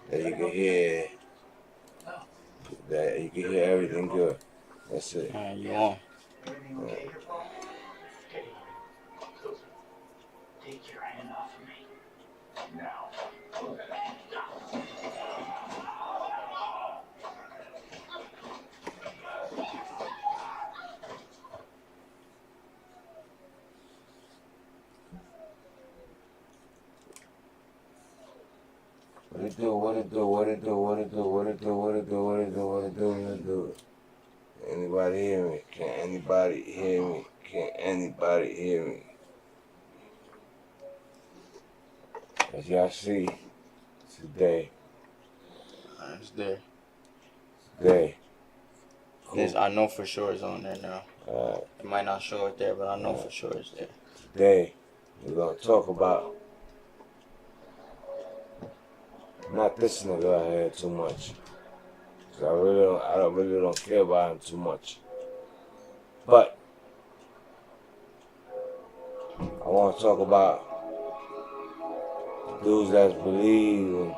that you can hear, everything good. That's it. And you on? Take your hand off of me. Now. What it do? Anybody hear me? Can anybody hear me? Can anybody hear me? As y'all see, today. It's there. Today. Cool. I know for sure it's on there now. It might not show it there, but I know for sure it's there. Today, we're gonna talk about not this nigga out here too much. Cause I really don't care about him too much. But I want to talk about dudes that believe.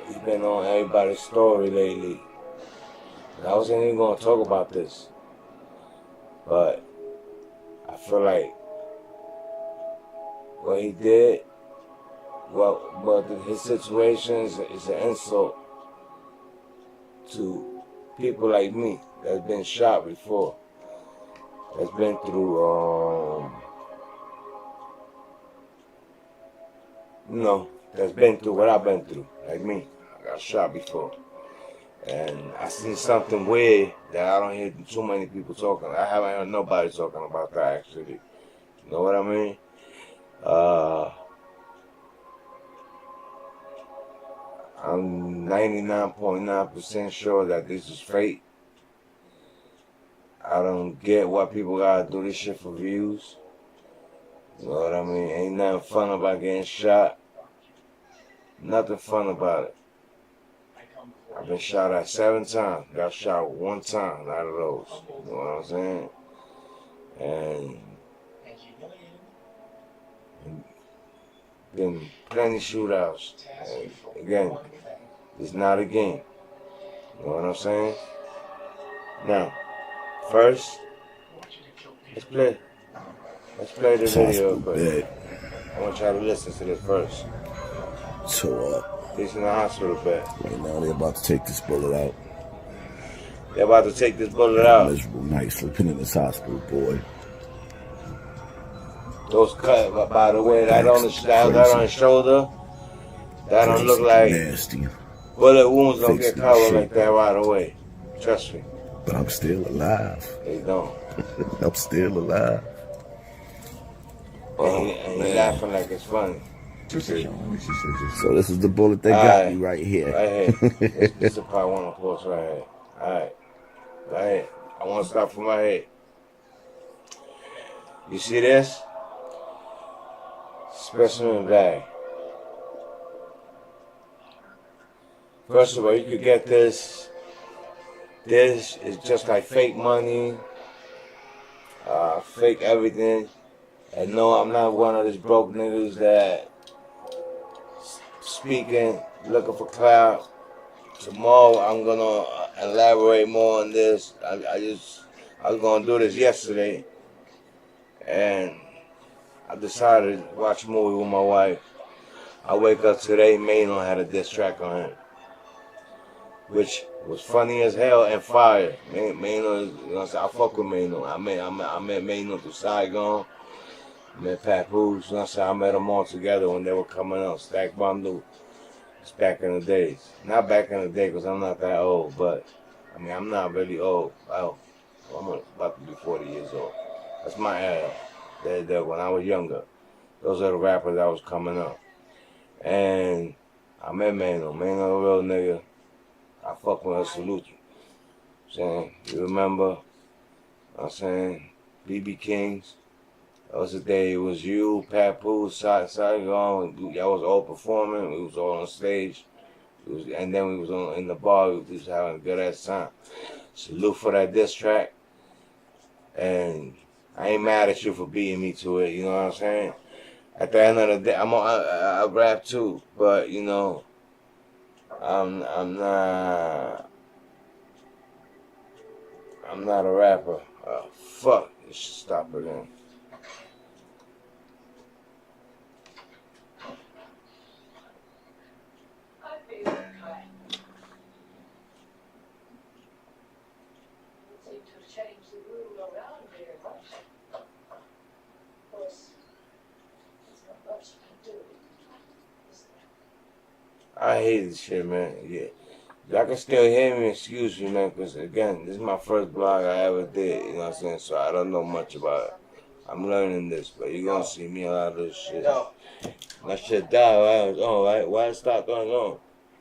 He's been on everybody's story lately. And I wasn't even gonna talk about this, but I feel like what he did, his situation is an insult to people like me that's been shot before, that's been through, that's been through what I've been through, like me. I got shot before. And I seen something weird that I don't hear too many people talking. I haven't heard nobody talking about that, actually. You know what I mean? I'm 99.9% sure that this is fake. I don't get why people gotta do this shit for views. You know what I mean? Ain't nothing fun about getting shot. Nothing fun about it. I've been shot at 7 times. Got shot 1 time out of those. You know what I'm saying? And been plenty shootouts. And again, it's not a game. You know what I'm saying? Now, first, let's play the video, but I want y'all to listen to this first. So, He's in the hospital bed. Right now, they're about to take this bullet out. They're about to take this bullet out. Miserable night sleeping in this hospital, boy. Those cut, by the way, that on his shoulder, that don't look like nasty. Bullet wounds don't get covered like that right away. Trust me. But I'm still alive. They don't. I'm still alive. And he laughing like it's funny. So this is the bullet that got me right here. Right here. This is the part I want to post right here. Alright. Right here. I want to start from my head. You see this? Specimen bag. First of all, you could get this. This is just like fake money. Fake everything. And no, I'm not one of these broke niggas that speaking, looking for clout. Tomorrow I'm gonna elaborate more on this. I was gonna do this yesterday, and I decided to watch a movie with my wife. I wake up today, Mano had a diss track on him, which was funny as hell and fire. Mano, you know what I'm saying? I fuck with Mano. I met Mano through Saigon. I met Papoose, you know what I'm saying? I met them all together when they were coming up. Stack Bundle. It's back in the days. Not back in the day because I'm not that old, but I mean, I'm not really old. Well, I'm about to be 40 years old. That's my era. When I was younger. Those are the rappers that was coming up. And I met Mano. Mano, a real nigga. I fuck with her, salute you. Saying, you remember, I'm saying, BB Kings. That was the day it was you, Papoose, Saigon. Y'all was all performing. We was all on stage. And then we was in the bar. We was having a good ass time. Salute for that diss track. And I ain't mad at you for beating me to it. You know what I'm saying? at the end of the day, I rap too, but you know, I'm not a rapper. Fuck, you should stop again. I hate this shit, man. Yeah. Y'all can still hear me, excuse me, man, because, again, this is my first blog I ever did, you know what I'm saying? So I don't know much about it. I'm learning this, but you're going to see me a lot of this shit. That shit died, right? Oh, right? Why it stopped going on?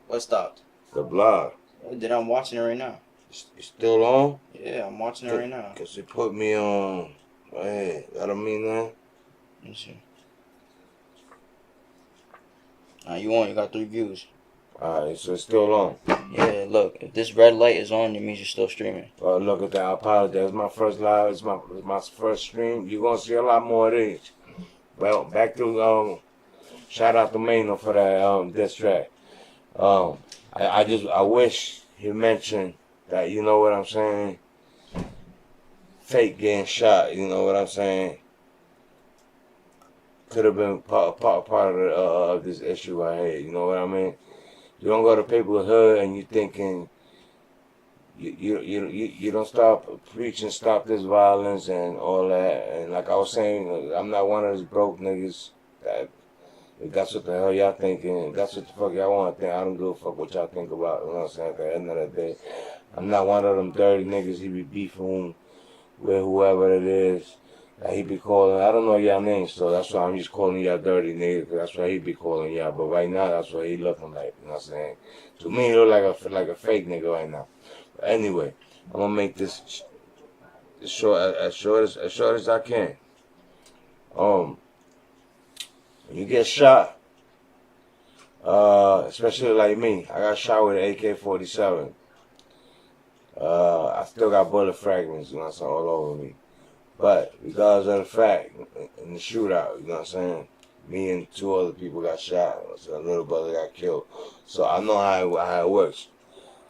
What stopped? The blog. Then I'm watching it right now. It's still on? Yeah, I'm watching it right now. Because it put me on. Hey, that don't mean that? Let me see. You on? You got 3 views. Alright, so it's still on. Yeah, look. If this red light is on, it means you're still streaming. Oh, look at that. I apologize. It's my first live. It's my first stream. You're going to see a lot more of these. Well, back to, shout out to Mano for that diss track. I wish he mentioned that, you know what I'm saying? Fake getting shot, you know what I'm saying? Could have been part of this issue I had, you know what I mean? You don't go to people's hood and you thinking you don't stop preaching, stop this violence and all that. And like I was saying, I'm not one of those broke niggas that if that's what the hell y'all thinking, if that's what the fuck y'all want to think, I don't give a fuck what y'all think about, you know what I'm saying? At the end of the day, I'm not one of them dirty niggas he be beefing with whoever it is that he be calling. I don't know y'all names, so that's why I'm just calling y'all dirty niggas, because that's what he be calling y'all. But right now, that's what he looking like, you know what I'm saying? To me, he look like a fake nigga right now. But anyway, I'm gonna make this as short as I can. When you get shot, especially like me, I got shot with an AK-47. I still got bullet fragments, you know what I'm saying, all over me. But regardless of the fact, in the shootout, you know what I'm saying, me and 2 other people got shot. So a little brother got killed. So I know how it works.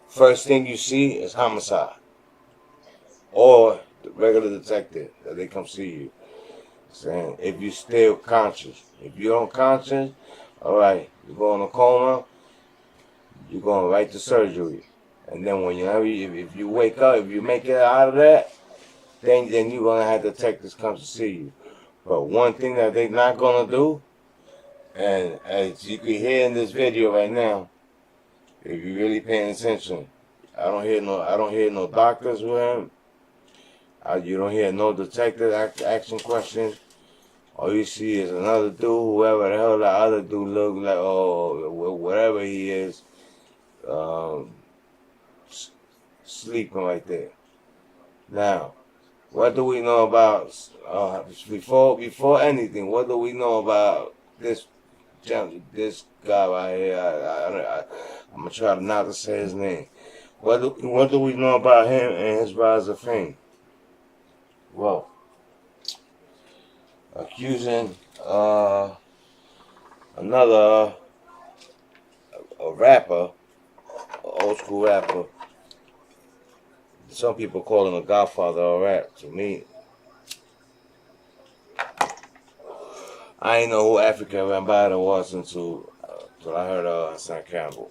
First thing you see is homicide. Or the regular detective that they come see you. Saying if you still conscious. If you're unconscious, alright, you're going to coma, you're going right to surgery. And then when if you wake up, if you make it out of that, then you're going to have detectives come to see you. But one thing that they're not going to do, and as you can hear in this video right now, if you're really paying attention, I don't hear no doctors with him. You don't hear no detective asking questions. All you see is another dude, whoever the hell that other dude look like, or whatever he is, sleeping right there. Now, what do we know about, before anything, what do we know about this guy right here? I'm going to try not to say his name. What do we know about him and his rise of fame? Well, accusing another a rapper, an old school rapper. Some people call him a godfather of rap. To me, I ain't know who African Bambaataa was until I heard Hassan Campbell.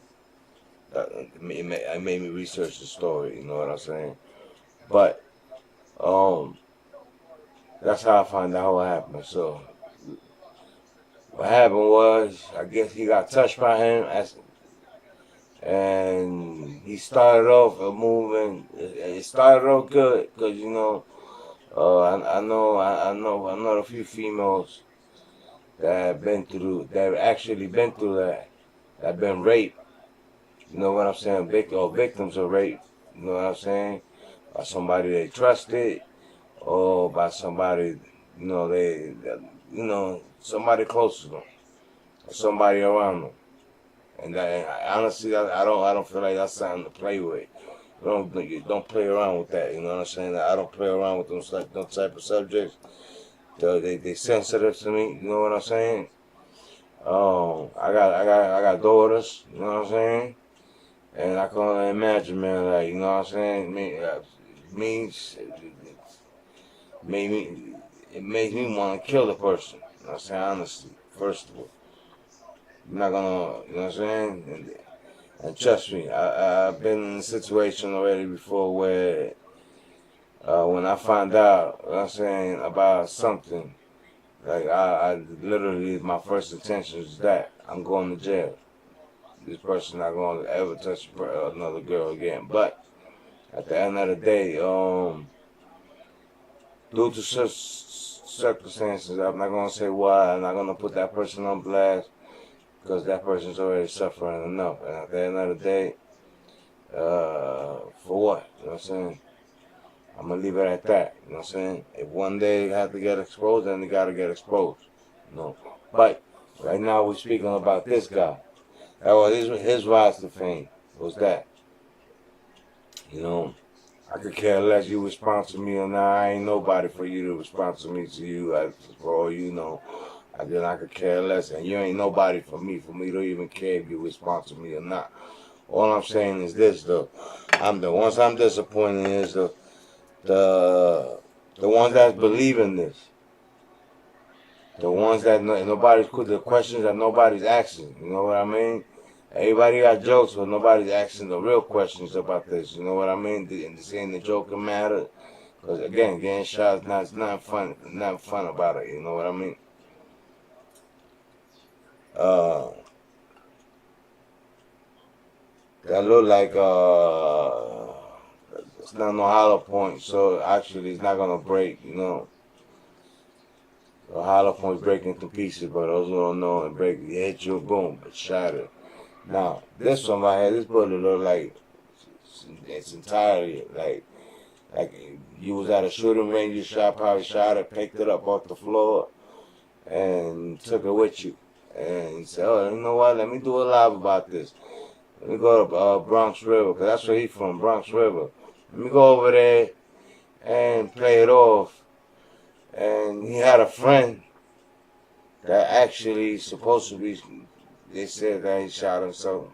It made me research the story. You know what I'm saying? But that's how I found out what happened. So what happened was, I guess he got touched by him, and he started off a movement. It started off good because you know, I know a few females that have actually been through that have been raped. You know what I'm saying? Victims of rape. You know what I'm saying? By somebody they trusted, or by somebody somebody close to them, or somebody around them. And honestly, I don't feel like that's something to play with. You don't play around with that. You know what I'm saying? I don't play around with those type of subjects. they sensitive to me. You know what I'm saying? I got daughters. You know what I'm saying? And I can only imagine, man. Like, you know what I'm saying? It makes me want to kill the person. You know what I'm saying? Honestly, first of all, I'm not gonna. You know what I'm saying? And trust me, I've been in a situation already before where when I find out, you know what I'm saying, about something, like I literally, my first intention is that I'm going to jail. This person not going to ever touch another girl again. But at the end of the day, due to such circumstances, I'm not going to say why. I'm not going to put that person on blast because that person's already suffering enough. And at the end of the day, for what? You know what I'm saying? I'm going to leave it at that. You know what I'm saying? If one day they have to get exposed, then they got to get exposed. You know? But right now we're speaking about this guy. That was his rise to fame. Was that? You know, I could care less you respond to me or not. I ain't nobody for you to respond to me to you. For all you know, I could care less. And you ain't nobody for me to even care if you respond to me or not. All I'm saying is this, though. Once I'm disappointed is the ones that believe in this. The ones that the questions that nobody's asking. You know what I mean? Everybody got jokes, but nobody's asking the real questions about this. You know what I mean? And saying the joking matter. Because again, getting shot is not fun. Not fun about it. You know what I mean? That look like it's not no hollow point. So actually, it's not gonna break. You know. The hollow point's breaking to pieces, but those who don't know and break, it hit you, boom, it's shattered. Now, this one right here, this bullet look like it's entirely like you was at a shooting range, you probably shot it, picked it up off the floor, and took it with you. And you said, oh, you know what, let me do a live about this. Let me go to Bronx River, because that's where he's from, Bronx River. Let me go over there and play it off. And he had a friend that actually supposed to be, they said that he shot himself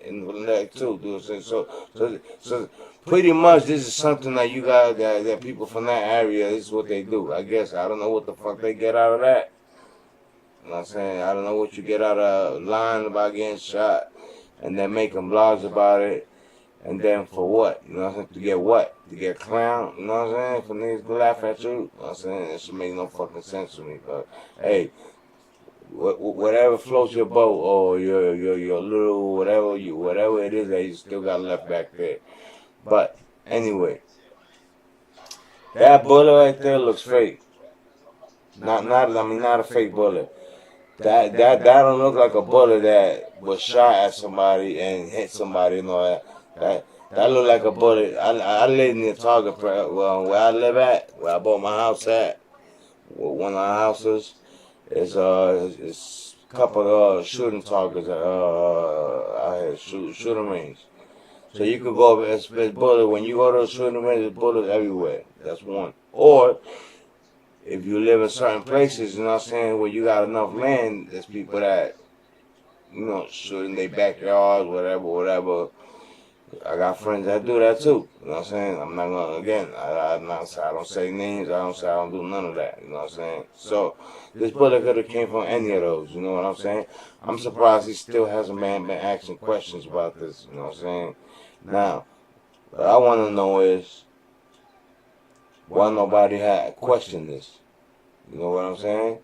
in the leg too, dude. So pretty much this is something that you got, that people from that area, this is what they do. I guess, I don't know what the fuck they get out of that. You know what I'm saying? I don't know what you get out of lying about getting shot and then making blogs about it. And then for what? You know what I'm saying? To get what? To get clown? You know what I'm saying? For niggas to laugh at you? You know what I'm saying? It should make no fucking sense to me. But hey, whatever floats your boat or your little whatever it is that you still got left back there. But anyway, that bullet right there looks fake. Not a fake bullet. That don't look like a bullet that was shot at somebody and hit somebody and all that. That look like a bullet. I live in the Target, where I live at, where I bought my house at. One of our houses is it's a couple of shooting targets out here, shooting range. So you could go over and bullet. When you go to a shooting range, there's bullets everywhere. That's one. Or if you live in certain places, you know what I'm saying, where you got enough land, there's people that, you know, shoot in their backyards, whatever. I got friends that do that too. You know what I'm saying? I'm not gonna, again, I don't say names, I don't do none of that. You know what I'm saying? So this bullet could have came from any of those. You know what I'm saying? I'm surprised he still hasn't been asking questions about this. You know what I'm saying? Now, what I want to know is why nobody had questioned this. You know what I'm saying?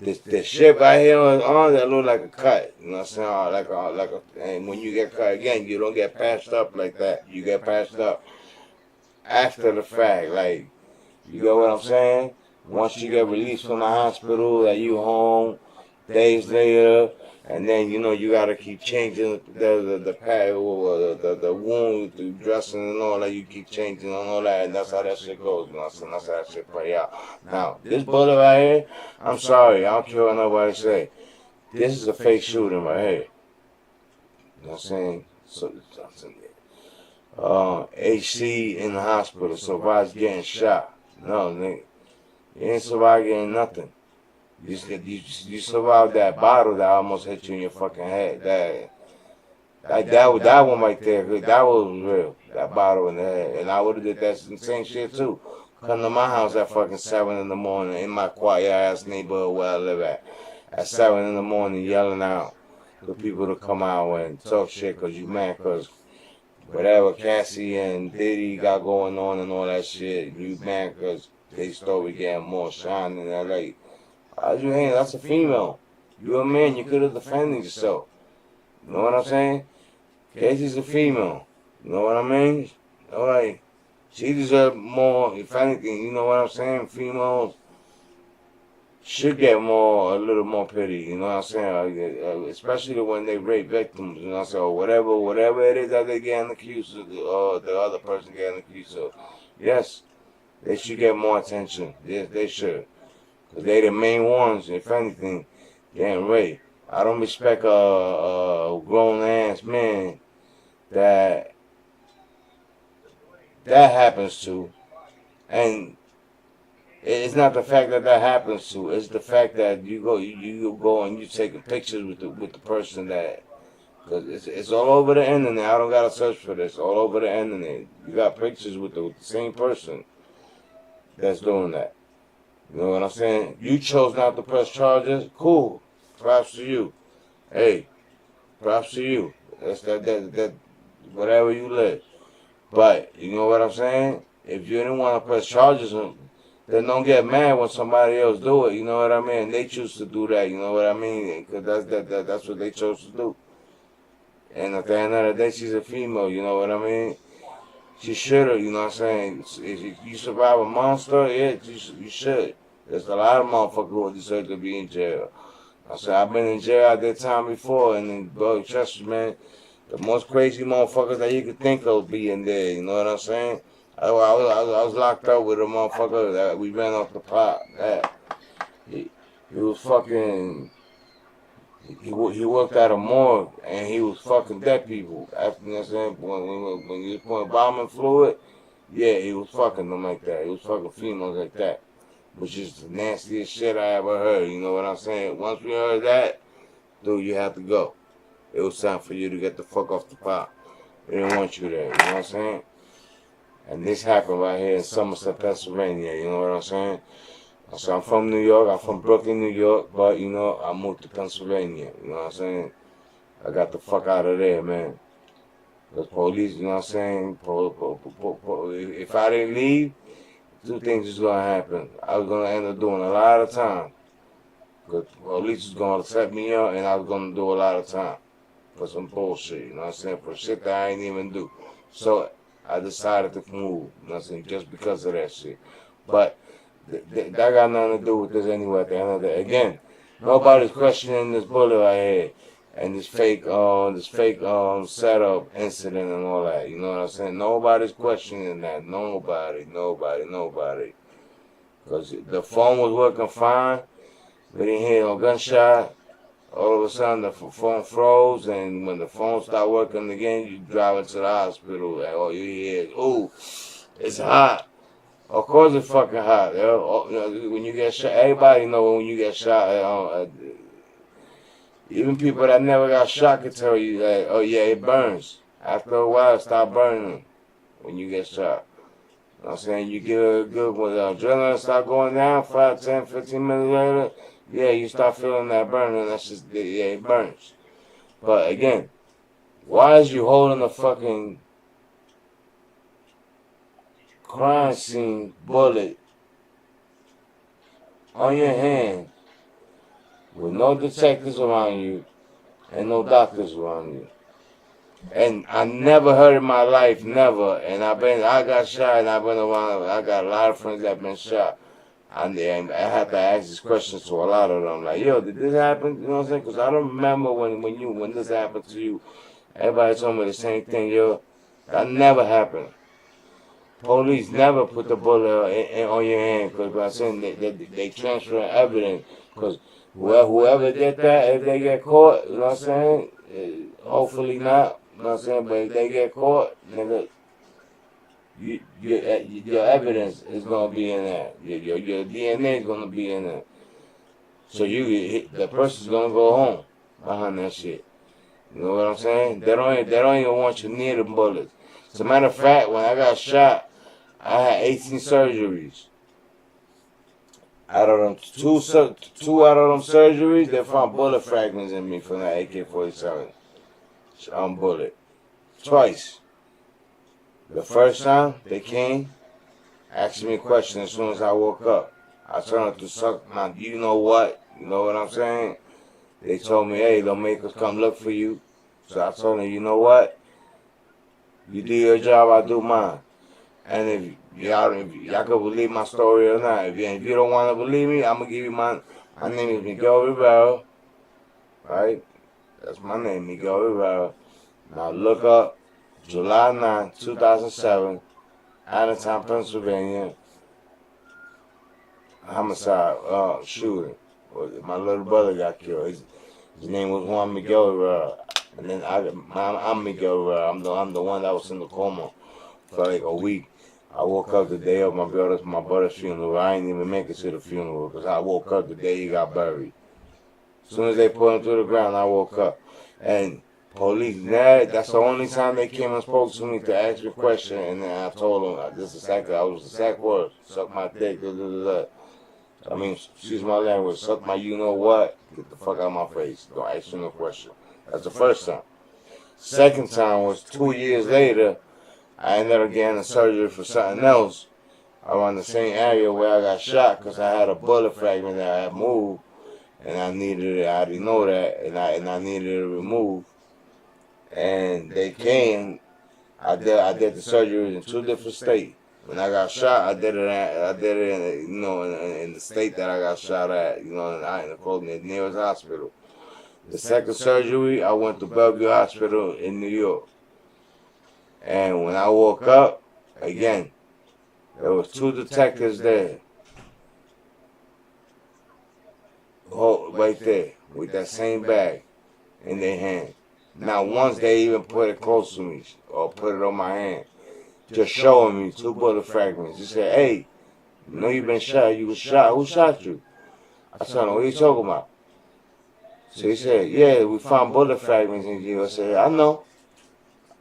This shit right here on that look like a cut. You know what I'm saying? And when you get cut again, you don't get patched up like that. You get patched up after the fact. Like, you get what I'm saying? Once you get released from the hospital, that you home days later, and then you know you gotta keep changing the pad or the wound, the dressing and all that. You keep changing and all that, and that's how that shit goes. You know what I'm saying? That's how that shit play out. Now this bullet right here, I'm sorry, I don't care what nobody say. This is a fake shooting right here. You know what I'm saying? So HC in the hospital, survives getting shot. No, nigga. You ain't survived getting nothing. You survived that bottle that almost hit you in your fucking head. That one right there, that was real. That bottle in the head. And I would have did that same shit too. Come to my house at fucking 7 in the morning in my quiet ass neighborhood where I live at 7 in the morning yelling out for people to come out and talk shit because you mad because whatever Cassie and Diddy got going on and all that shit, you mad because they started getting more shine in LA. How'd you hang? That's a female. You're a man, you could have defended yourself. You know what I'm saying? Casey's a female. You know what I mean? Alright. She deserves more, if anything, you know what I'm saying? Females should get a little more pity, you know what I'm saying? Especially when they rape victims, you know what I'm saying? Or whatever it is that they getting accused of, or the other person getting accused of. Yes, they should get more attention. Yes, they should. Because they the main ones, if anything, getting raped. I don't respect a grown-ass man that happens to. And it's not the fact that happens to. It's the fact that you go and you taking pictures with the person that, because it's all over the internet. I don't gotta search for this. All over the internet, you got pictures with the same person that's doing that. You know what I'm saying? You chose not to press charges. Cool. Props to you. Hey, props to you. That's that whatever you live. But you know what I'm saying? If you didn't want to press charges, then don't get mad when somebody else do it. You know what I mean? They choose to do that. You know what I mean? Because that's what they chose to do. And at the end of the day, she's a female. You know what I mean? She should have. You know what I'm saying? If you survive a monster, yeah, you should. There's a lot of motherfuckers who deserve to be in jail. I said, I've been in jail at that time before, and then, bro, trust me, man, the most crazy motherfuckers that you could think of be in there, you know what I'm saying? I was locked up with a motherfucker that we ran off the pot. He was fucking, he worked at a morgue, and he was fucking dead people. After, you know what I'm saying? When you was putting bombing fluid, yeah, he was fucking them like that. He was fucking females like that. Which is the nastiest shit I ever heard, you know what I'm saying? Once we heard that, dude, you have to go. It was time for you to get the fuck off the pot. They didn't want you there, you know what I'm saying? And this happened right here in Somerset, Pennsylvania, you know what I'm saying? I said, I'm from New York, I'm from Brooklyn, New York, but, you know, I moved to Pennsylvania, you know what I'm saying? I got the fuck out of there, man. The police, you know what I'm saying? If I didn't leave, two things is gonna happen. I was gonna end up doing a lot of time. Because police was gonna set me up and I was gonna do a lot of time. For some bullshit, you know what I'm saying? For shit that I ain't even do. So I decided to move, you know what I'm saying? Just because of that shit. But that got nothing to do with this anyway at the end of the day. Again, nobody's questioning this bullet right here. And this fake setup incident and all that, you know what I'm saying? Nobody's questioning that. Nobody. Because the phone was working fine. We didn't hear no gunshot. All of a sudden the phone froze, and when the phone stopped working again, you drive into the hospital, and all you hear is, ooh, it's hot. Of course it's fucking hot. When you get shot, everybody know when you get shot. Even people that never got shot can tell you that, oh yeah, it burns. After a while, it start burning when you get shot. You know what I'm saying? You get a good one. The adrenaline start going down 5, 10, 15 minutes later. Yeah, you start feeling that burning. That's just, yeah, it burns. But again, why is you holding a fucking crime scene bullet on your hand with no detectives around you and no doctors around you? And I never heard in my life, never. And I got shot, and I've been around. I got a lot of friends that been shot. And I had to ask these questions to a lot of them, like, yo, did this happen? You know what I'm saying? Because I don't remember when this happened to you. Everybody told me the same thing, yo. That never happened. Police never put the bullet on your hand, because I'm saying they transfer evidence. Because whoever did that, if they get caught, you know what I'm saying? Hopefully not, you know what I'm saying? But if they get caught, nigga, your evidence is gonna be in there. Your DNA is gonna be in there. So the person's gonna go home behind that shit. You know what I'm saying? They don't even want you near the bullets. As a matter of fact, when I got shot, I had 18 surgeries. Out of them, two out of them surgeries, they found bullet fragments in me from that AK-47 bullet. Twice. The first time they came, asked me a question as soon as I woke up. I told them to suck my, you know what? You know what I'm saying? They told me, hey, they'll make us come look for you. So I told them, you know what? You do your job, I do mine. And if y'all can believe my story or not, if you don't want to believe me, I'm going to give you my name is Miguel Rivera. Right? That's my name, Miguel Rivera. Now look up July 9, 2007, Allentown, Pennsylvania. Homicide, shooting. My little brother got killed. His name was Juan Miguel Rivera. And then I'm Miguel Rivera. I'm the one that was in the coma for like a week. I woke up the day of my brother's funeral. I didn't even make it to the funeral because I woke up the day he got buried. As soon as they put him to the ground, I woke up. And police, that's the only time they came and spoke to me to ask me a question. And then I told them, this is exactly, I was the exact word, suck my dick, I mean, excuse my language, suck my you know what, get the fuck out of my face, don't ask me no question. That's the first time. Second time was 2 years later, I ended up getting a surgery for something else around the same area where I got shot because I had a bullet fragment that I had moved and I needed it, I already know that, and I needed it removed. And they came, I did the surgery in 2 different states. When I got shot, I did it in the state that I got shot at, in the nearest hospital. The second surgery, I went to Bellevue Hospital in New York. And when I woke up, again, there was 2 detectives there. Right there, with that same bag in their hand. Now once they even put it close to me, or put it on my hand, just showing me 2 bullet fragments. He said, hey, you know you've been shot, you was shot, who shot you? I told him, what are you talking about? So he said, yeah, we found bullet fragments in you. I said, I know.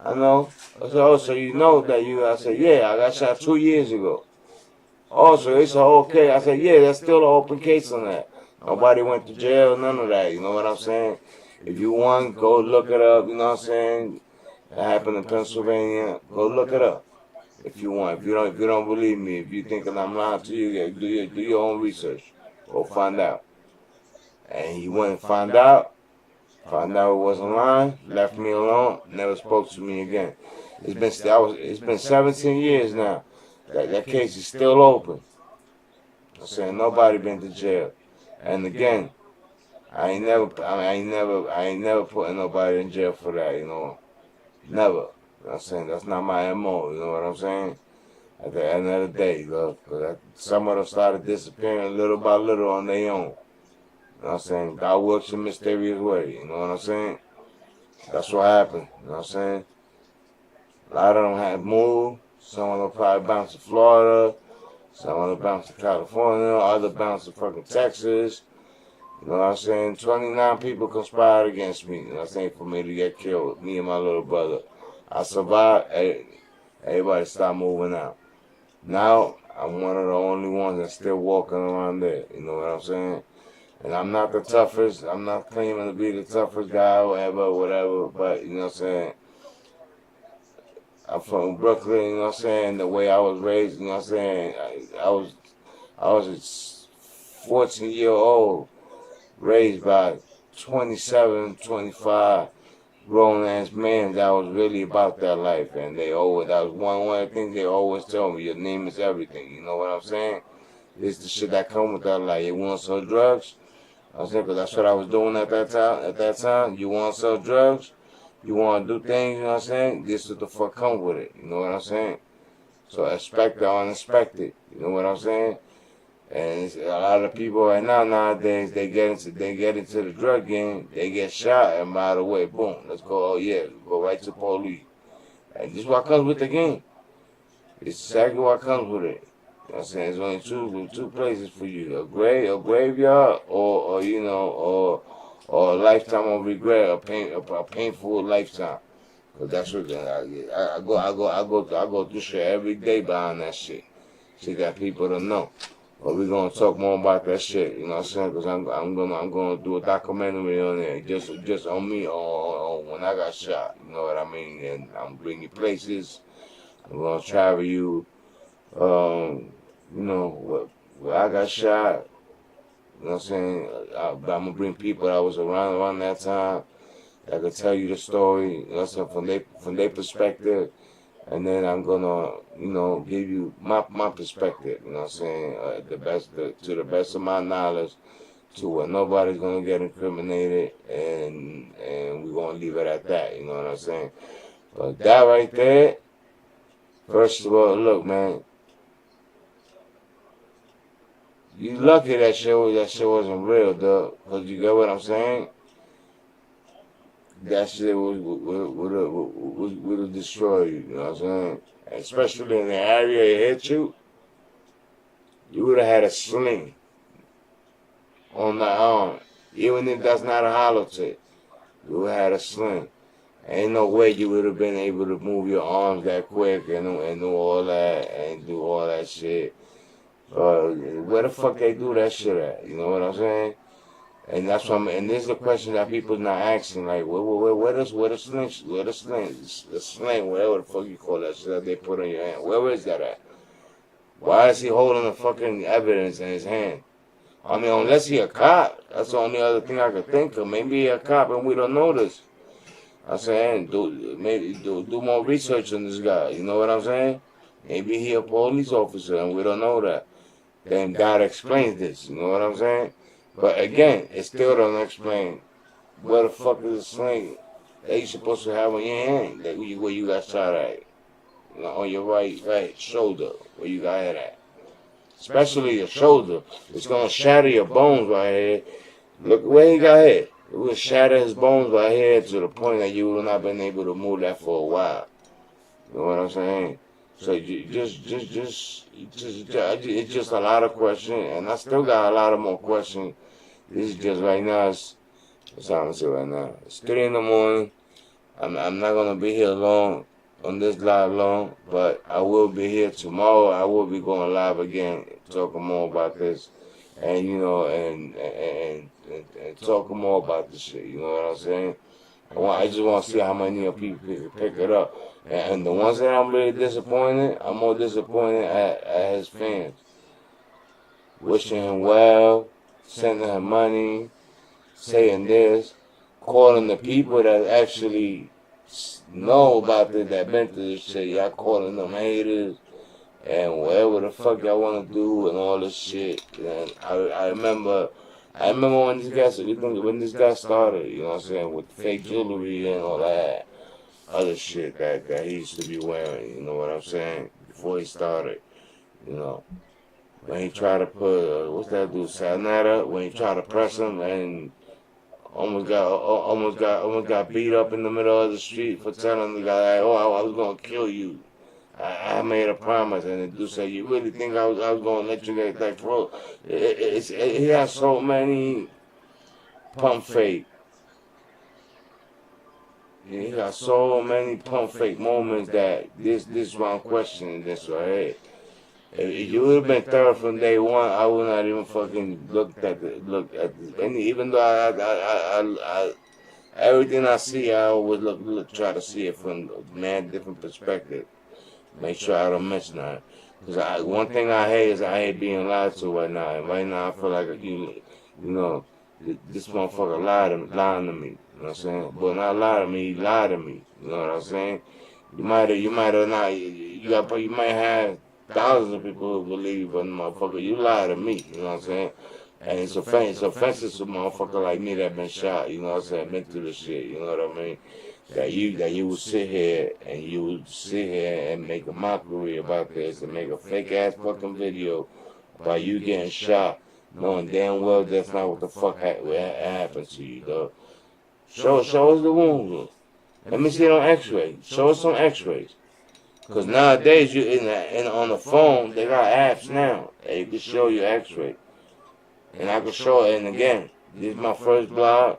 I said, oh, so you know that you, I said, yeah, I got shot 2 years ago. Oh, so he said, okay. I said, yeah, that's still an open case on that. Nobody went to jail, none of that, you know what I'm saying? If you want, go look it up, you know what I'm saying? It happened in Pennsylvania, go look it up. If you want, if you don't believe me, if you thinking I'm lying to you, do your own research. Go find out. And he went and found out it wasn't lying, left me alone, never spoke to me again. It's been 17 years now. That case is still open. I'm saying nobody been to jail. And again, I ain't never putting nobody in jail for that, Never. You know what I'm saying? That's not my MO, you know what I'm saying? At the end of the day, some of them started disappearing little by little on their own. You know what I'm saying? God works in mysterious way, you know what I'm saying? That's what happened, you know what I'm saying? A lot of them had moved. Some of them probably bounced to Florida. Some of them bounced to California. Others bounced to fucking Texas. You know what I'm saying? 29 people conspired against me, you know what I'm saying, for me to get killed, me and my little brother. I survived. Everybody stopped moving out. Now, I'm one of the only ones that's still walking around there, you know what I'm saying? And I'm not the toughest. I'm not claiming to be the toughest guy or whatever, but, you know what I'm saying? I'm from Brooklyn, you know what I'm saying? The way I was raised, you know what I'm saying? I was a 14-year-old raised by 27, 25 grown-ass men that was really about that life. And that was one of the things they always tell me, your name is everything, you know what I'm saying? This is the shit that come with that life. You want to sell drugs? I was saying, because that's what I was doing at that time. You want to sell drugs? You want to do things, you know what I'm saying? This is the fuck come with it, you know what I'm saying? So expect the unexpected, you know what I'm saying? And a lot of people right now nowadays, they get into the drug game, they get shot, and by the way, boom, let's go, oh yeah, go right to police. And this is what comes with the game. It's exactly what comes with it. You know what I'm saying? There's only two places for you: a graveyard, or you know, or a lifetime of regret, a painful lifetime. Cause that's what I go through shit every day behind that shit. Shit that people don't know. But we're gonna talk more about that shit. You know what I'm saying? Cause I'm gonna do a documentary on it, just on me, on when I got shot. You know what I mean? And I'm bringing you places. I'm gonna travel you. You know, where I got shot. You know what I'm saying? I'm gonna bring people that was around that time that could tell you the story. You know what I'm saying? From their perspective. And then I'm gonna, you know, give you my perspective. You know what I'm saying? To the best of my knowledge, to where nobody's gonna get incriminated, and we're gonna leave it at that. You know what I'm saying? But that right there, first of all, look, man, you lucky that shit wasn't real, dog. Cause you get what I'm saying? That shit would have destroyed you. You know what I'm saying? Especially in the area it hit you, you would have had a sling on the arm. Even if that's not a hollow tip, you would have had a sling. Ain't no way you would have been able to move your arms that quick and do all that shit. Where the fuck they do that shit at? You know what I'm saying? And that's what and this is the question that people's not asking. Like, where the sling, the sling, whatever the fuck you call that shit that they put on your hand? Where is that at? Why is he holding the fucking evidence in his hand? I mean, unless he a cop, that's the only other thing I could think of. Maybe he a cop and we don't know this. I'm saying, do more research on this guy. You know what I'm saying? Maybe he a police officer and we don't know that. Then God explains this. You know what I'm saying? But again, it still don't explain where the fuck is the sling that you supposed to have on your hand where you got shot at. You know, on your right shoulder where you got hit at. Especially your shoulder. It's gonna shatter your bones right here. Look where he got hit. It will shatter his bones right here to the point that you will not been able to move that for a while. You know what I'm saying? So it's just a lot of questions, and I still got a lot of more questions. This is just right now. That's how I'm saying right now. It's 3 in the morning. I'm not gonna be here long on this live long, but I will be here tomorrow. I will be going live again, talking more about this, and you know, and talking more about this shit. You know what I'm saying? I just want to see how many people pick it up. And the ones that I'm really disappointed, I'm more disappointed at his fans. Wishing him well, sending him money, saying this, calling the people that actually know about this, that been through this shit. Y'all calling them haters and whatever the fuck y'all want to do and all this shit. And I remember when this guy started, you know what I'm saying, with fake jewelry and all that other shit that he used to be wearing, you know what I'm saying, before he started, you know. When he tried to put, what's that dude, Sanada, when he tried to press him and almost got beat up in the middle of the street for telling the guy, oh, I was gonna kill you. I made a promise, and the dude said, you really think I was gonna let you get that throat? He has so many pump fake. He got so many pump fake moments that this one question this right here. If you would have been thorough from day one, I would not even fucking look at this. And even though I everything I see, I always try to see it from a different perspective. Make sure I don't mention that. Because one thing I hate is I hate being lied to right now. And right now I feel like you know, this motherfucker lying to me. You know what I'm saying? But not lie to me, he lied to me. You know what I'm saying? You might have not. You might have thousands of people who believe, but motherfucker, you lie to me. You know what I'm saying? And it's offensive to a motherfucker like me that been shot. You know what I'm saying? Been through the shit. You know what I mean? That you would sit here and make a mockery about this and make a fake ass fucking video about you getting shot, knowing damn well that's not what the fuck happened to you, dog. Show us the wounds. Let me see it on X-ray. Show us some X-rays. Cause nowadays you in on the phone, they got apps now. And you can show you X-ray. And I can show it. And again, this is my first blog.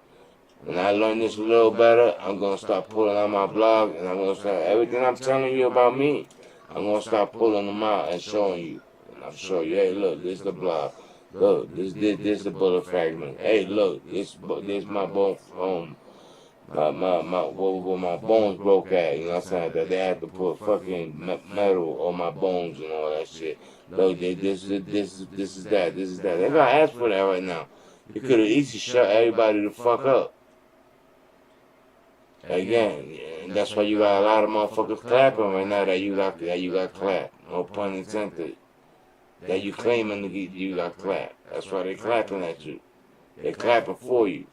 When I learn this a little better, I'm gonna start pulling out my blog, and I'm gonna start everything I'm telling you about me. I'm gonna start pulling them out and showing you. And I'm showing you, hey, look, this is the blog. Look, this the bullet fragment. Hey, look, this my bone where my bones broke at. You know what I'm saying? That they had to put fucking metal on my bones and all that shit. Look, this is that. They gotta ask for that right now. You could have easily shut everybody the fuck up. Again, and that's why you got a lot of motherfuckers clapping right now that you got clapped. No pun intended. That you claiming you got clapped. That's why they clapping at you. They clapping for you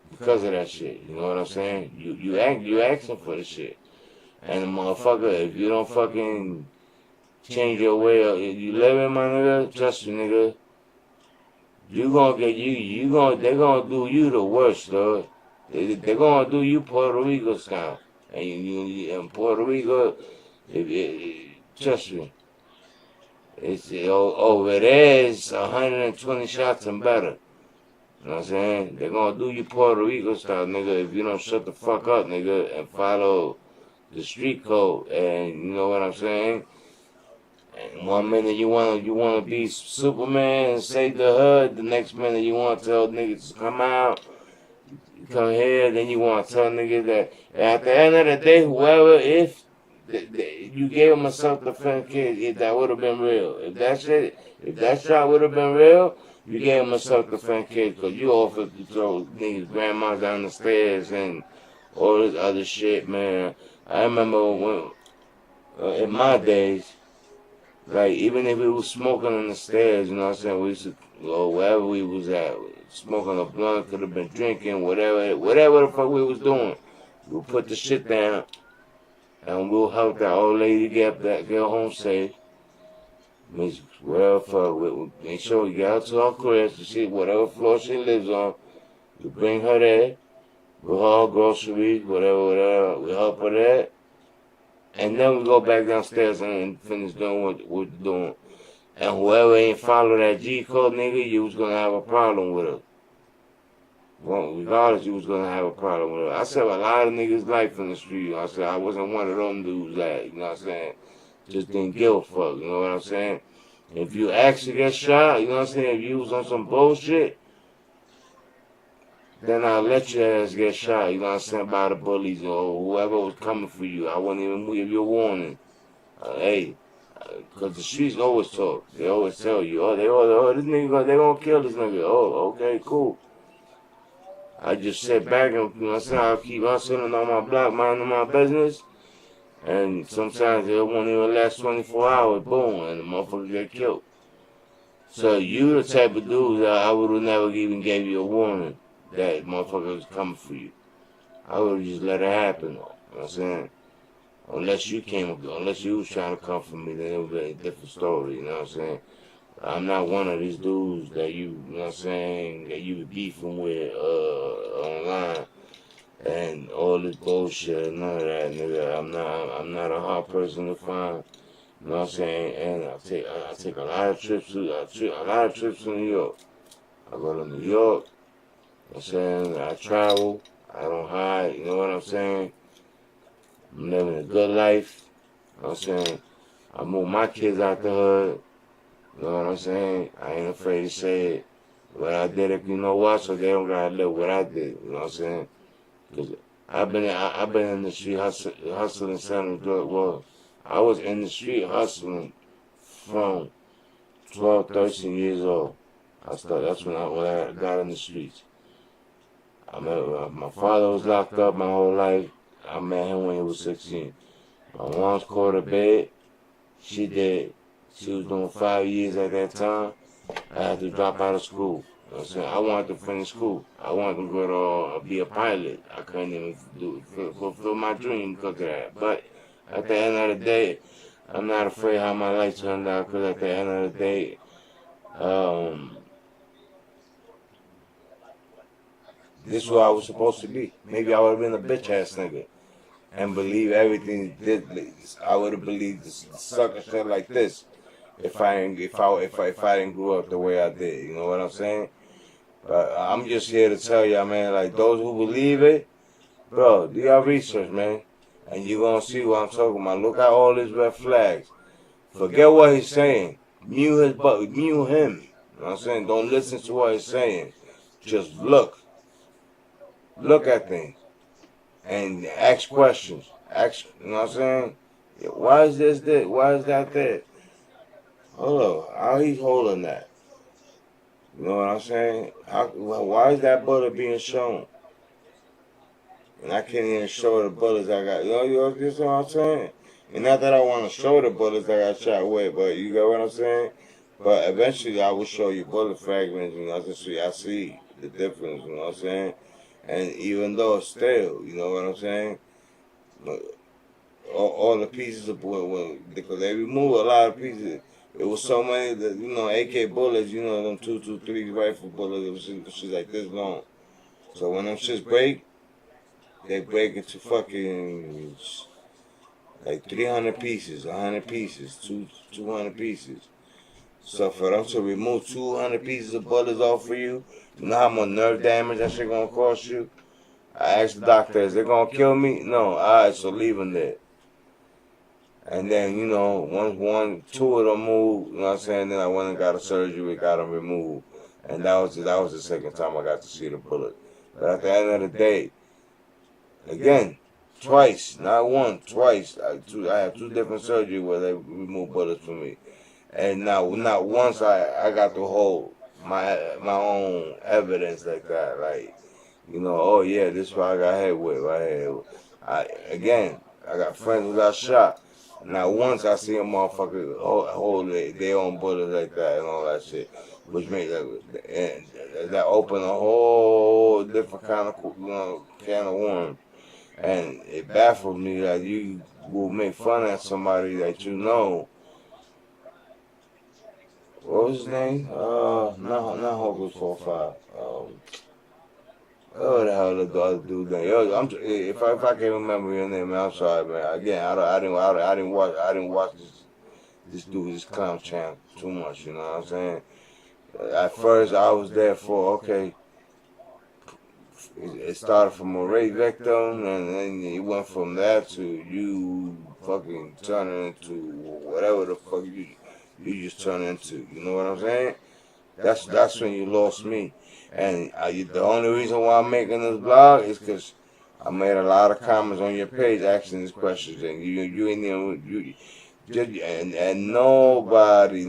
because of that shit. You know what I'm saying? You asking for the shit. And the motherfucker, if you don't fucking change your way of you living, my nigga, trust me, nigga, you gonna get they gonna do you the worst, dog. They're gonna do you Puerto Rico style, and you in Puerto Rico, trust me, it's over there it's 120 shots and better. You know what I'm saying? They're gonna do you Puerto Rico style, nigga, if you don't shut the fuck up, nigga, and follow the street code. And you know what I'm saying? And 1 minute you wanna be Superman and save the hood, the next minute you wanna tell niggas to come out. Come here, then you want to tell niggas that at the end of the day, whoever, if you gave him a self-defense kit, if that would have been real. If that shot would have been real, you gave him a self-defense kit because you offered to throw niggas' grandma down the stairs and all this other shit, man. I remember when, in my days, like, even if we was smoking on the stairs, you know what I'm saying, we used to go wherever we was at, smoking a blunt, could have been drinking, whatever the fuck we was doing. We'll put the shit down, and we'll help that old lady get home safe. Whatever fuck, make sure we get her to her crib, to see whatever floor she lives on. We bring her there, with her groceries, whatever, we help her there. And then we go back downstairs and finish doing what we're doing. And whoever ain't follow that G code, nigga, you was gonna have a problem with her. Well, regardless, you was gonna have a problem with her. I saved a lot of niggas' life in the street. You know what I'm saying? I wasn't one of them dudes that, you know what I'm saying, just didn't give a fuck, you know what I'm saying? If you actually get shot, you know what I'm saying, if you was on some bullshit, then I'll let your ass get shot, you know what I'm saying, by the bullies or whoever was coming for you. I wouldn't even give you a warning. Hey, because the streets always talk. They always tell you, this nigga, they gonna kill this nigga. Oh, okay, cool. I just sit back and, you know what I'm saying, I'll keep hustling on my block, minding my business. And sometimes it won't even last 24 hours, boom, and the motherfucker get killed. So you the type of dude that I would have never even gave you a warning that motherfucker was coming for you. I would have just let it happen, you know what I'm saying? Unless you was trying to come for me, then it would be a different story, you know what I'm saying? I'm not one of these dudes that you know what I'm saying, that you be beefing with online and all this bullshit, none of that, nigga. I'm not a hard person to find, you know what I'm saying? And I take a lot of trips to New York. I go to New York, you know what I'm saying? I travel, I don't hide, you know what I'm saying? I'm living a good life, you know what I'm saying? I move my kids out the hood. You know what I'm saying? I ain't afraid to say it. But I did it, you know what? So they don't gotta live what I did. You know what I'm saying? Cause I've been in the street hustling, selling drugs. Well, I was in the street hustling from 12, 13 years old. That's when I got in the streets. My father was locked up my whole life. I met him when he was 16. My mom's caught a bed. She did. She was doing 5 years at that time. I had to drop out of school. You know what I'm saying? I wanted to finish school. I wanted to go to be a pilot. I couldn't even fulfill my dream because of that. But at the end of the day, I'm not afraid how my life turned out because at the end of the day, this is where I was supposed to be. Maybe I would have been a bitch ass nigga. and believe everything. I would have believed this sucker shit like this if I didn't grow up the way I did. You know what I'm saying? But I'm just here to tell y'all, man. Like those who believe it, bro, do your research, man, and you gonna see what I'm talking about. Look at all these red flags. Forget what he's saying. Mute him. You know what I'm saying? Don't listen to what he's saying. Just look. Look at things. And ask questions. You know what I'm saying? Why is this there? Why is that there? Hold on. How he's holding that? You know what I'm saying? Why is that bullet being shown? And I can't even show the bullets I got. You know what I'm saying? And not that I want to show the bullets I got shot with, but you get what I'm saying? But eventually I will show you bullet fragments, you know, so I see the difference, you know what I'm saying? And even though it's still, you know what I'm saying? All the pieces of bullet, because they remove a lot of pieces. It was so many that, you know, AK bullets, you know, them 223 rifle bullets, it was shit like this long. So when them shits break, they break into fucking like 300 pieces, 100 pieces, 200 pieces. So for them to remove 200 pieces of bullets off for you, you know how much nerve damage that shit gonna cost you? I asked the doctor, is it gonna kill me? No, alright, so leave them there. And then, you know, two of them moved, you know what I'm saying? Then I went and got a surgery, got them removed. And that was the second time I got to see the bullet. But at the end of the day, again, twice, not one, twice. I had two different surgeries where they removed bullets from me. And not once I got to hold my own evidence like that. Like, you know, oh yeah, this is what I got hit with. I got friends who got shot. Not once I see a motherfucker hold their own bullets like that and all that shit. Which made that open a whole different kind of, you know, can of worms. And it baffled me that you will make fun of somebody that you know. What was his name? Not Hocus 45. Oh, the hell the other dude name? Yo, if I can't remember your name, man, I'm sorry, man. Again, I didn't watch this clown channel too much. You know what I'm saying? At first, I was there for okay. It started from a rape victim, and then it went from that to you fucking turning into whatever the fuck you just turn into. You know what I'm saying? That's when you lost me. And the only reason why I'm making this blog is because I made a lot of comments on your page asking these questions, and you ain't even and nobody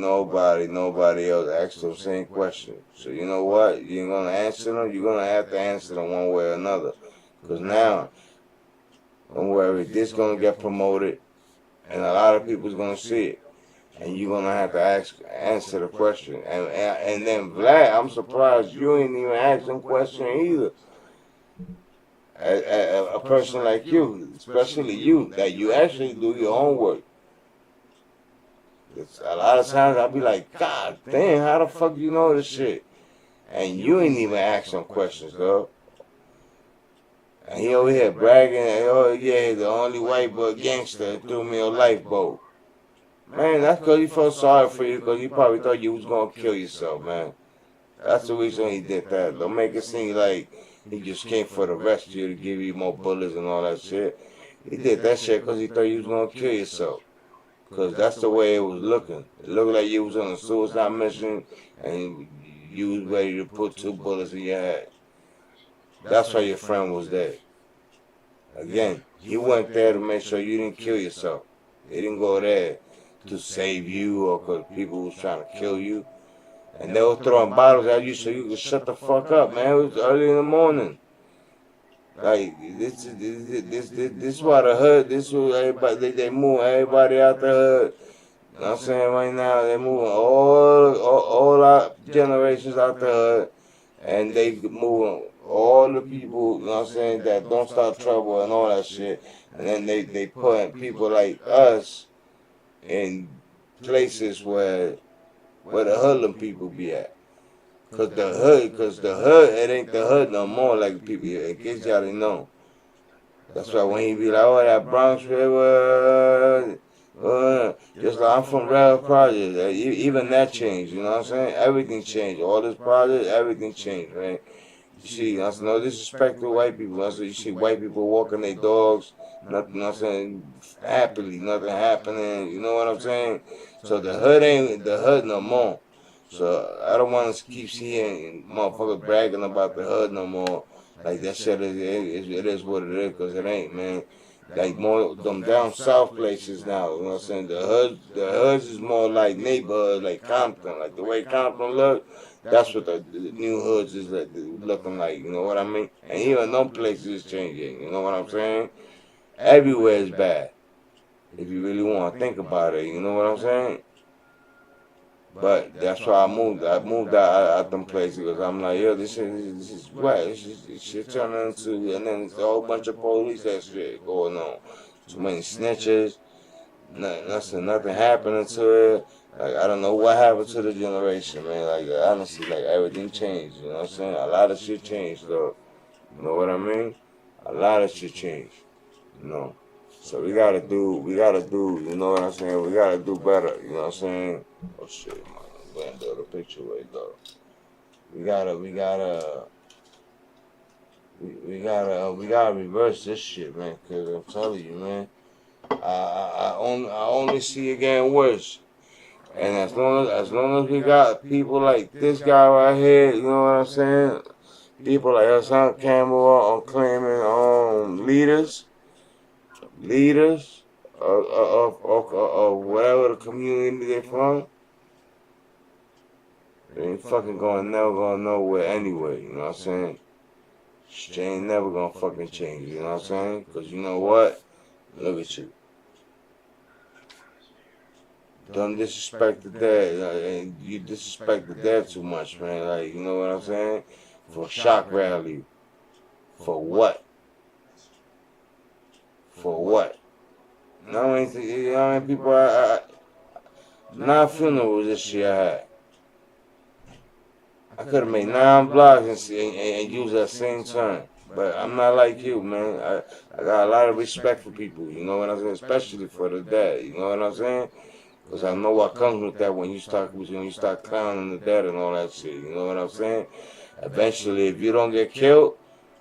else asked those same questions. So you know what? You're gonna answer them. You're gonna have to answer them one way or another. Because now, don't worry, this gonna get promoted, and a lot of people's gonna see it, and you're gonna have to answer the question. And then Vlad, I'm surprised you ain't even asked them question either. A person like you, especially you, that you actually do your homework. A lot of times I'll be like, God damn, how the fuck you know this shit? And you ain't even ask some questions, though. And he over here bragging, oh yeah, the only white boy gangster threw me a lifeboat. Man, that's because he felt sorry for you, because he probably thought you was going to kill yourself, man. That's the reason he did that. Don't make it seem like he just came for the rescue to give you more bullets and all that shit. He did that shit because he thought you was going to kill yourself. Because that's the way it was looking. It looked like you was on a suicide mission and you was ready to put 2 bullets in your head. That's why your friend was there. Again, he went there to make sure you didn't kill yourself. He didn't go there to save you or because people was trying to kill you. And they were throwing bottles at you so you could shut the fuck up, man. It was early in the morning. Like, this is why the hood, this is everybody, they move everybody out the hood. You know what I'm saying? Right now, they're moving all our generations out the hood, and they moving all the people, you know what I'm saying, that don't start trouble and all that shit. And then they putting people like us in places where the hoodlum people be at. Cause the hood, it ain't the hood no more like people, in case y'all didn't know. That's why when he be like, oh, that Bronx River, just like I'm from Rail Project, even that changed, you know what I'm saying? Everything changed. All this project, everything changed, man. You see, I said, no disrespect to white people. I said, you see white people walking their dogs, nothing, you know what I'm saying, happily, nothing happening, you know what I'm saying? So the hood ain't the hood no more. So I don't want to keep seeing motherfuckers bragging about the hood no more. Like that shit it is what it is, because it ain't, man. Like more them down south places now, you know what I'm saying? The hoods is more like neighborhood, like Compton, like the way Compton look. That's what the new hoods is like, looking like, you know what I mean? And even them places is changing, you know what I'm saying? Everywhere is bad, if you really want to think about it, you know what I'm saying? But that's why I moved. I moved out them places because I'm like, yo, this is what this shit turning into, and then it's a whole bunch of police that shit going on. Too many snitches, nothing happening to it. Like I don't know what happened to the generation, man. Like honestly, like everything changed. You know what I'm saying? A lot of shit changed, though. You know what I mean? A lot of shit changed. You know. So we gotta do, you know what I'm saying? We gotta do better, you know what I'm saying? Oh shit, man, I'm going to throw the picture away, though. We gotta reverse this shit, man, because I'm telling you, man, I only see it getting worse. And as long as we got people like this guy right here, you know what I'm saying? People like Hassan Campbell on claiming leaders of whatever the community they're from, they ain't fucking never going nowhere anyway, you know what I'm saying? She ain't never gonna fucking change, you know what I'm saying? Because you know what? Look at you. Don't disrespect the dead, and you disrespect the dead too much, man. Like, you know what I'm saying? For shock value. For what? For what? Now, you know how many people 9 funerals this year I had. I could have made 9 blocks and used that same term. But I'm not like you, man. I got a lot of respect for people, you know what I'm saying? Especially for the dead, you know what I'm saying? Because I know what comes with that when you start clowning the dead and all that shit, you know what I'm saying? Eventually, if you don't get killed,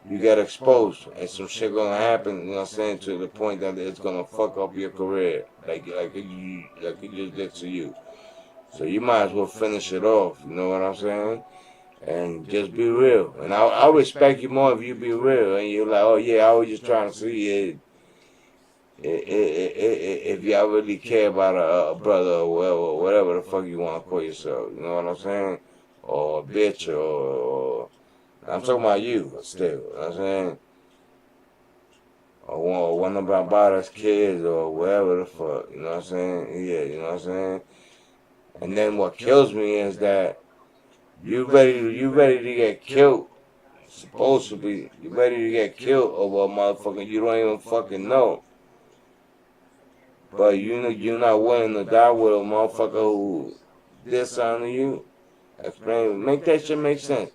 you get exposed, and some shit gonna happen, you know what I'm saying, to the point that it's gonna fuck up your career, like it just did to you. So you might as well finish it off, you know what I'm saying? And just be real. And I respect you more if you be real, and you're like, oh yeah, I was just trying to see if y'all really care about a brother or whatever the fuck you want to call yourself, you know what I'm saying? Or a bitch, or I'm talking about you still, you know what I'm saying? Or one of my brother's kids, or whatever the fuck, you know what I'm saying? Yeah, you know what I'm saying? And then what kills me is that you ready to get killed. Supposed to be, you ready to get killed over a motherfucker you don't even fucking know. But you're not willing to die with a motherfucker who dishonor you. Explain, make that shit make sense.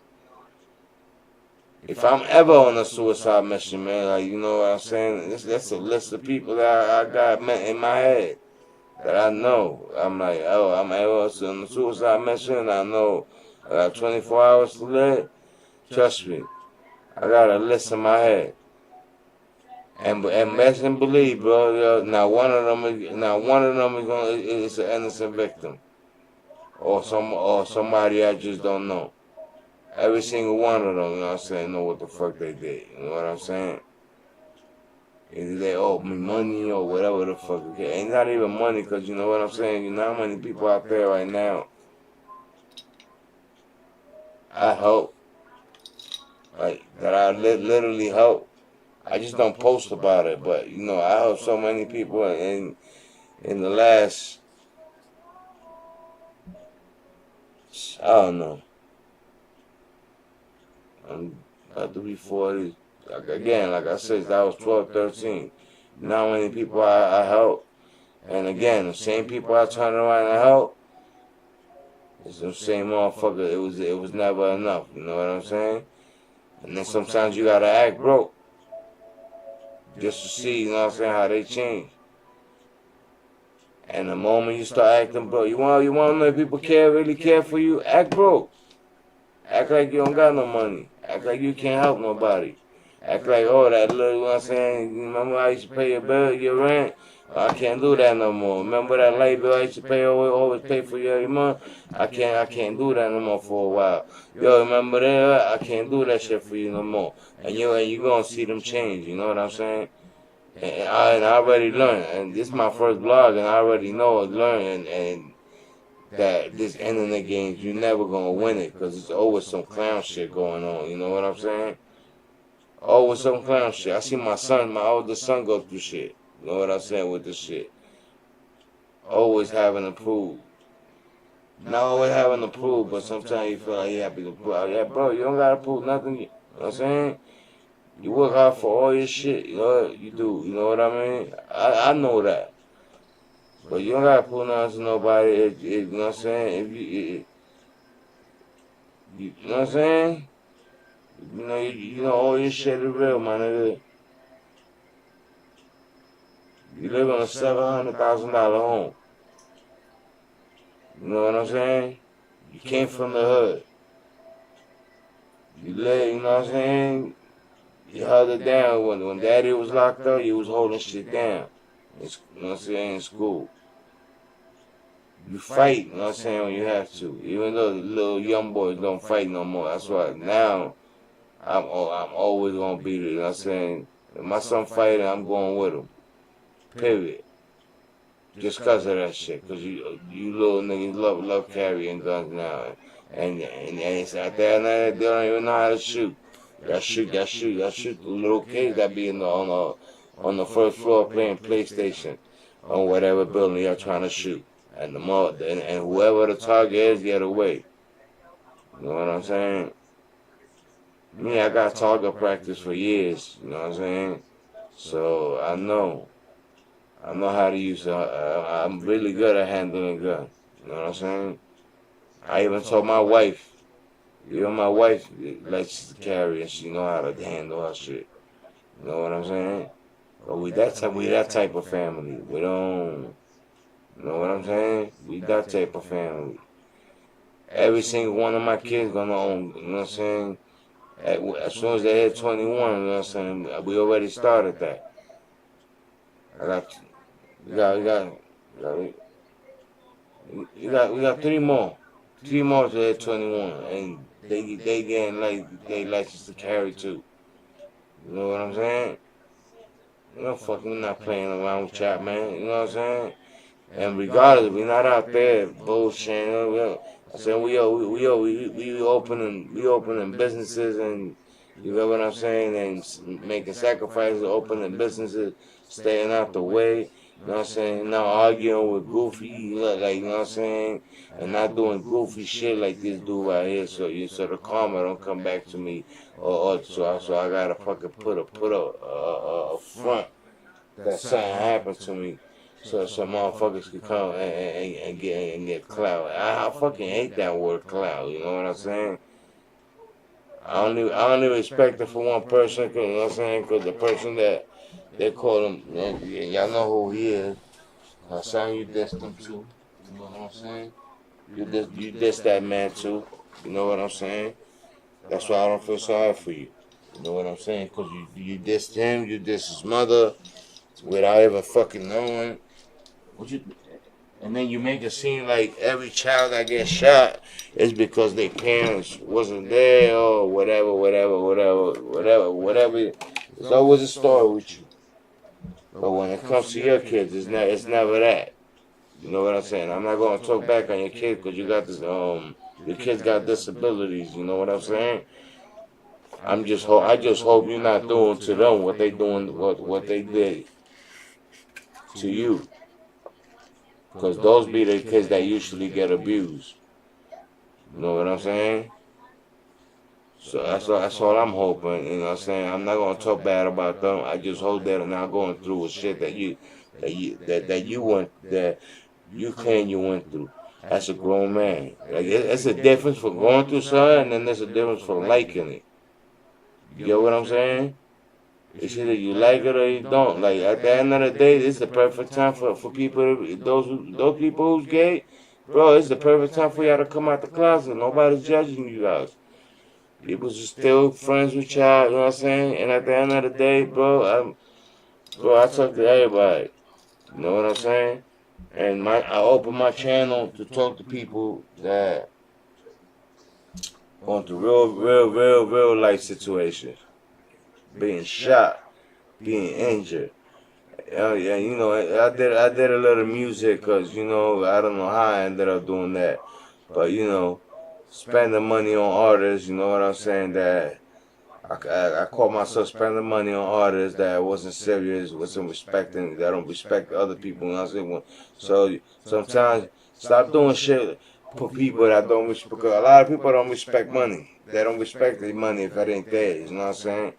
If I'm ever on a suicide mission, man, like, you know what I'm saying? That's a list of people that I got in my head that I know. I'm like, oh, I'm ever on a suicide mission. I know I got 24 hours to live. Trust me, I got a list in my head. And best and believe, bro, now one of them is an innocent victim, or somebody I just don't know. Every single one of them, you know what I'm saying, know what the fuck they did. You know what I'm saying? Either they owe me money or whatever the fuck. Okay, ain't not even money, because you know what I'm saying. You know how many people out there right now I help, like that I literally help. I just don't post about it, but you know I help so many people in the last, I don't know. I'm about to be 40. Like, again, like I said, that was 12, 13. You know how many people I help? And again, the same people I turn around and help, it's the same motherfucker. It was never enough. You know what I'm saying? And then sometimes you gotta act broke. just to see, you know what I'm saying, how they change. And the moment you start acting broke, you want to know if people really care for you? Act broke. Act like you don't got no money. Act like you can't help nobody. Act like, oh, that little, you know what I'm saying, remember I used to pay your bill, your rent? I can't do that no more. Remember that light bill I used to pay, always pay for you every month? I can't do that no more for a while. Yo, remember that? I can't do that shit for you no more. And you gonna see them change, you know what I'm saying? And I already learned, and this is my first blog, and I already know I learned, and that this internet games, you're never gonna win it, because there's always some clown shit going on, you know what I'm saying? Always some clown shit. I see my oldest son go through shit, you know what I'm saying, with this shit. Always having to prove. Not always having to prove, but sometimes you feel like you have to prove. Yeah, bro, you don't gotta prove nothing, you know what I'm saying? You work hard for all your shit, you know what you do, you know what I mean? I know that. But you don't gotta prove nothing to nobody, you know what I'm saying? If you know what I'm saying? You know all your shit is real, my nigga. You live on a $700,000 home. You know what I'm saying? You came from the hood. You live, you know what I'm saying? You held it down. When daddy was locked up, you was holding shit down. You know what I'm saying? In school. You fight, you know what I'm saying, when you have to. Even though the little young boys don't fight no more. That's why now I'm always gonna be there, you know what I'm saying? If my son fighting, I'm going with him. Period. Just because of that shit. Because you little niggas love carrying guns now. And it's out there and they don't even know how to shoot. Y'all shoot the little kids that be on the first floor playing PlayStation on whatever building y'all trying to shoot. And and whoever the target is, get away. You know what I'm saying? Me, I got target practice for years. You know what I'm saying? So I know how to use it. I'm really good at handling a gun. You know what I'm saying? I even told my wife. Even my wife likes to carry and she know how to handle her shit. You know what I'm saying? But we that type of family. We don't. You know what I'm saying? We that type of family. Every single one of my kids gonna own. You know what I'm saying? As soon as they hit 21, you know what I'm saying? We already started that. We got three more. 3 more to hit 21, and they getting like they license to carry too. You know what I'm saying? You know, fucking not playing around with chat, man. You know what I'm saying? And regardless, we not out there bullshitting. I said we opening businesses, and you know what I'm saying, and making sacrifices, opening businesses, staying out the way. You know what I'm saying? Not arguing with goofy, like, you know what I'm saying, and not doing goofy shit like this dude right here. So the karma don't come back to me, so I gotta fucking put a front that something happened to me. So motherfuckers could come and get clout. I fucking hate that word clout. You know what I'm saying? I only respect it for one person. Cause, you know what I'm saying? Because the person that they call him, y'all know who he is. Hassan, you dissed him too. You know what I'm saying? You dissed that man too. You know what I'm saying? That's why I don't feel sorry for you. You know what I'm saying? Because you dissed him, you dissed his mother without even fucking knowing. And then you make it seem like every child that gets shot is because their parents wasn't there or whatever. It's always a story with you. But when it comes to your kids, it's never that. You know what I'm saying? I'm not gonna talk back on your kids because you got this your kids got disabilities. You know what I'm saying? I just hope you're not doing to them what they did to you. Because those be the kids that usually get abused. You know what I'm saying? So that's all I'm hoping. You know what I'm saying? I'm not gonna talk bad about them. I just hope they're not going through with shit that you claim you went through. That's a grown man. Like it's a difference for going through something, and then there's a difference for liking it. You get what I'm saying? It's either you like it or you don't. Like at the end of the day, it's the perfect time for people. Those people who's gay, bro. It's the perfect time for y'all to come out the closet. Nobody's judging you guys. People just still friends with y'all. You know what I'm saying? And at the end of the day, bro, I talk to everybody. You know what I'm saying? And I open my channel to talk to people that going through real life situations, being shot, being injured. Yeah, you know, I did a little music because, you know, I don't know how I ended up doing that. But, you know, spending money on artists, you know what I'm saying, that I caught myself spending money on artists that wasn't serious, wasn't respecting, that don't respect other people, you know what I'm saying? So sometimes stop doing shit for people that don't respect, because a lot of people don't respect money. They don't respect their money if it ain't theirs, you know what I'm saying?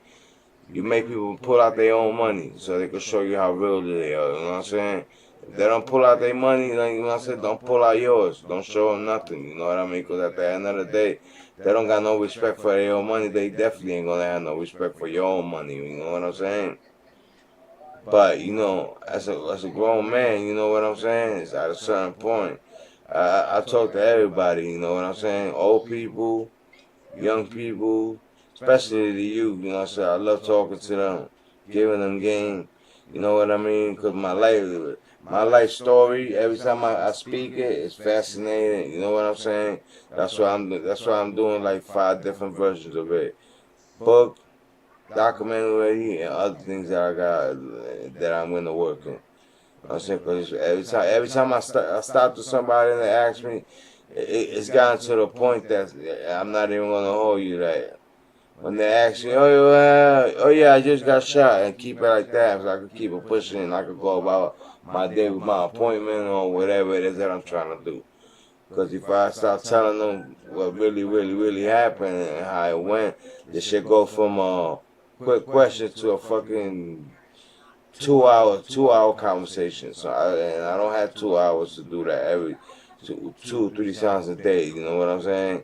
You make people pull out their own money so they can show you how real they are, you know what I'm saying? If they don't pull out their money, like, you know what I'm saying, don't pull out yours. Don't show them nothing, you know what I mean? Because at the end of the day, they don't got no respect for their own money. They definitely ain't gonna have no respect for your own money, you know what I'm saying? But, you know, as a grown man, you know what I'm saying? It's at a certain point. I talk to everybody, you know what I'm saying? Old people, young people, especially the youth, you know what I'm saying? I love talking to them, giving them game, you know what I mean? Because my life story, every time I speak it, it's fascinating, you know what I'm saying? That's why I'm doing like 5 different versions of it. Book, documentary, and other things that I got that I'm gonna work in. I'm saying, because every time I stop to somebody and they ask me, it's gotten to the point that I'm not even gonna hold you that. When they ask me, oh yeah, I just got shot, and keep it like that, so I can keep it pushing, and I could go about my day with my appointment or whatever it is that I'm trying to do. Because if I start telling them what really happened and how it went, this shit go from a quick question to a fucking 2 hour conversation. So I don't have 2 hours to do that every 3 times a day. You know what I'm saying?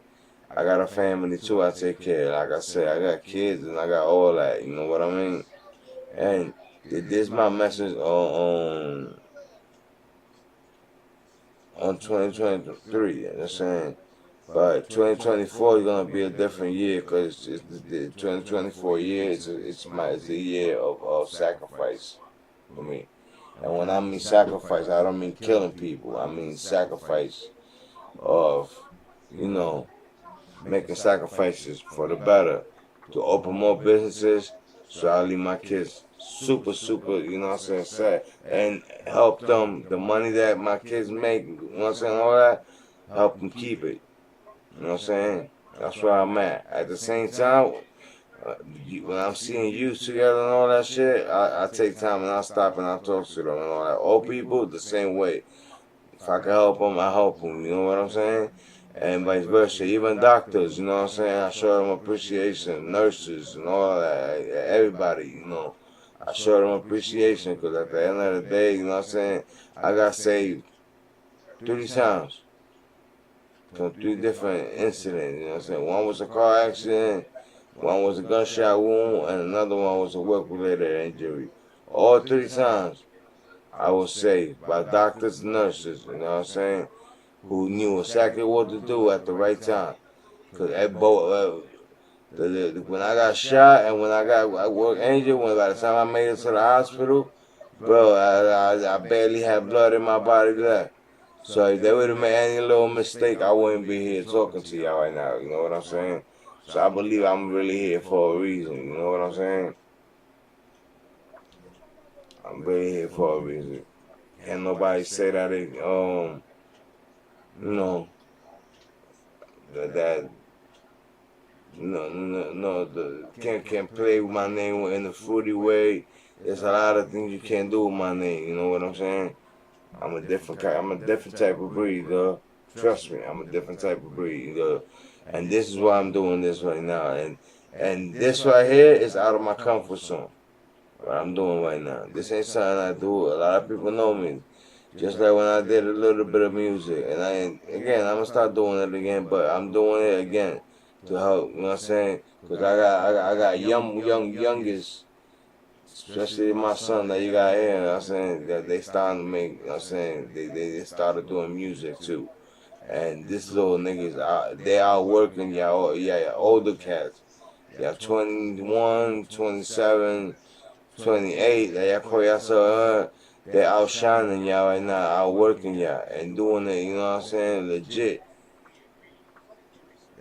I got a family too. I take care. Like I said, I got kids and I got all that. You know what I mean? And this is my message on 2023. You know what I'm saying? But 2024 is gonna be a different year because the 2024 year is the year of sacrifice for me. And when I mean sacrifice, I don't mean killing people. I mean sacrifice of, you know, making sacrifices for the better, to open more businesses, so I leave my kids super, you know what I'm saying, sad, and help them, the money that my kids make, you know what I'm saying, all that, help them keep it, you know what I'm saying, that's where I'm at the same time, when I'm seeing youth together and all that shit, I take time and I stop and I talk to them and all that. Old people, the same way. If I can help them, I help them. You know what I'm saying? And vice versa. Even doctors, you know what I'm saying? I show them appreciation. Nurses and all that. Everybody, you know. I show them appreciation because at the end of the day, you know what I'm saying? I got saved 3 times from 3 different incidents. You know what I'm saying? One was a car accident. One was a gunshot wound, and another one was a work-related injury. All 3 times, I was saved by doctors and nurses, you know what I'm saying, who knew exactly what to do at the right time. Because when I got shot and when I work injured, when by the time I made it to the hospital, bro, I barely had blood in my body left. So if they would have made any little mistake, I wouldn't be here talking to y'all right now, you know what I'm saying? So I believe I'm really here for a reason, you know what I'm saying? I'm really here for a reason. Can't nobody say that you know, that can't play with my name in a fruity way. There's a lot of things you can't do with my name, you know what I'm saying? I'm a different type of breed, though. Trust me, I'm a different type of breed, though. And this is why I'm doing this right now. And this right here is out of my comfort zone. What I'm doing right now. This ain't something I do. A lot of people know me. Just like when I did a little bit of music. And I'm going to start doing it again, but I'm doing it again to help, you know what I'm saying? Because I got youngest especially my son that you got here, you know what I'm saying, that they starting to make, you know what I'm saying, they started doing music too. And this little niggas, they out working y'all older cats. Y'all 21, 27, 28, y'all call yourself, they outshining y'all right now, outworking y'all, and doing it, you know what I'm saying, legit.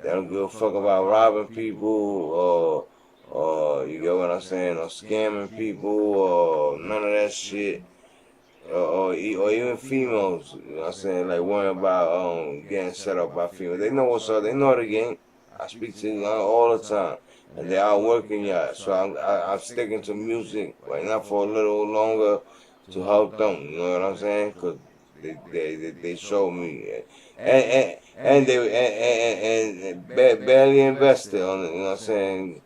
They don't give a fuck about robbing people, or you get what I'm saying, or scamming people, or none of that shit. Or even females, you know what I'm saying, like worrying about getting set up by females. They know what's up, they know the game. I speak to you all the time, and they are working y'all. So I'm sticking to music right now for a little longer to help them. You know what I'm saying? Cause they showed me, and they barely invested on it. You know what I'm saying?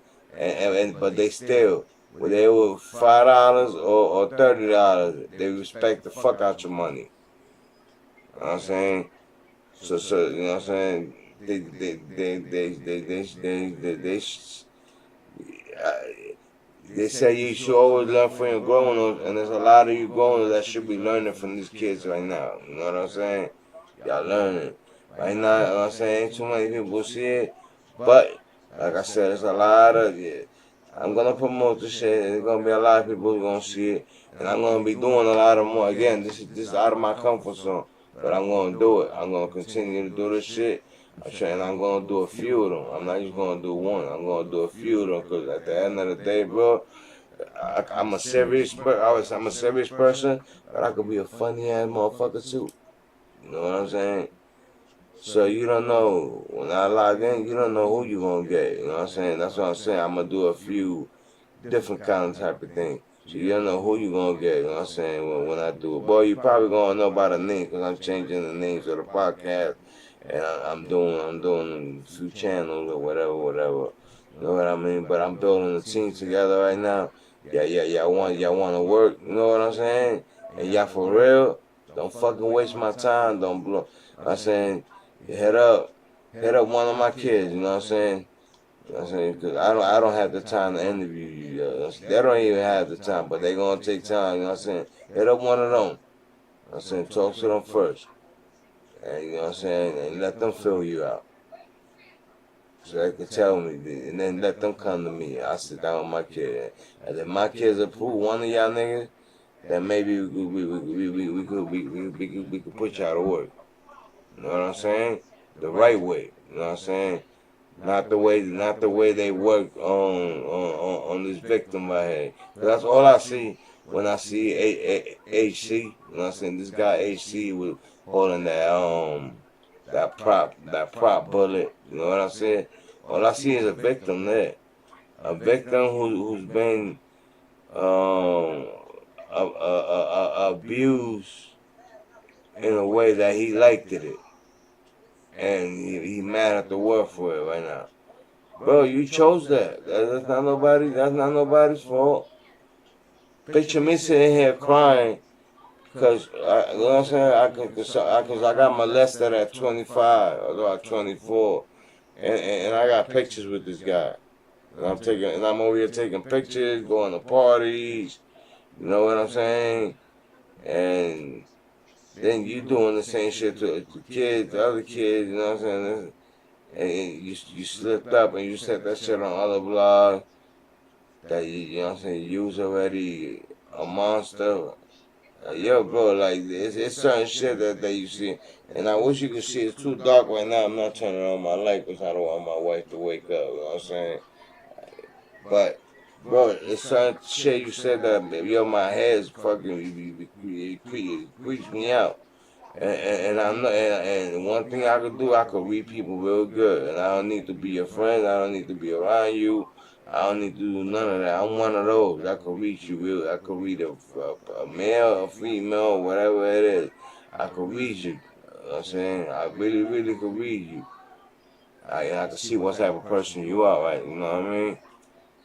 But they still. Where they were $5 or $30, they respect the fuck out your money. You know what I'm saying? So you know what I'm saying? They say you should always learn from your grown-ups, and there's a lot of you grown-ups that should be learning from these kids right now. You know what I'm saying? Y'all learning. Right now, you know what I'm saying? Ain't too many people see it, but like I said, there's a lot of it. I'm gonna promote this shit. There's gonna be a lot of people who gonna see it, and I'm gonna be doing a lot of more. Again, this is out of my comfort zone, but I'm gonna do it. I'm gonna continue to do this shit. I'm gonna do a few of them. I'm not just gonna do one. I'm gonna do a few of them because at the end of the day, bro, I'm a serious person, but I could be a funny ass motherfucker too. You know what I'm saying? So you don't know, when I log in, you don't know who you gonna get. You know what I'm saying? That's what I'm saying. I'm gonna do a few different kind of type of thing. So you don't know who you gonna get. You know what I'm saying? When I do it, boy, you probably gonna know by the name because I'm changing the names of the podcast, and I'm doing a few channels or whatever. You know what I mean? But I'm building a team together right now. Y'all want to work. You know what I'm saying? And y'all for real. Don't fucking waste my time. Don't blow. I'm saying, hit up one of my kids. You know what I'm saying? You know what I'm saying? Cause I don't have the time to interview you. They don't even have the time, but they gonna take time. You know what I'm saying? Hit up one of them. You know what I'm saying? Talk to them first, and you know what I'm saying, and let them fill you out. So they can tell me, and then let them come to me. I sit down with my kid, and if my kids approve one of y'all niggas, then maybe we could put y'all to work. You know what I'm saying? The right way. You know what I'm saying? Not the way they work on this victim right here. That's all I see when I see HC. You know what I'm saying? This guy HC was holding that prop bullet. You know what I'm saying? All I see is a victim there, a victim who's been abused in a way that he liked it. And he mad at the world for it right now. Bro, you chose that. That's not nobody's fault. Picture me sitting here crying because, you know what I'm saying, cause I got molested at 25, although at 24. And I got pictures with this guy. And I'm over here taking pictures, going to parties, you know what I'm saying? And then you doing the same shit to kids, the other kids, you know what I'm saying? And you slipped up and you said that shit on other blogs that you know what I'm saying, you was already a monster. Yo, bro, like it's certain shit that you see, and I wish you could see. It's too dark right now. I'm not turning on my light because I don't want my wife to wake up. You know what I'm saying? But bro, it's certain shit you said that yo, my head's fucking creeps me out. And I'm not, and one thing I could do, I could read people real good, and I don't need to be your friend. I don't need to be around you. I don't need to do none of that. I'm one of those. I could read you real. I could read a male, a female, whatever it is. I could read you. You know what I'm saying? I really could read you. I have to see what type of person you are, right? You know what I mean?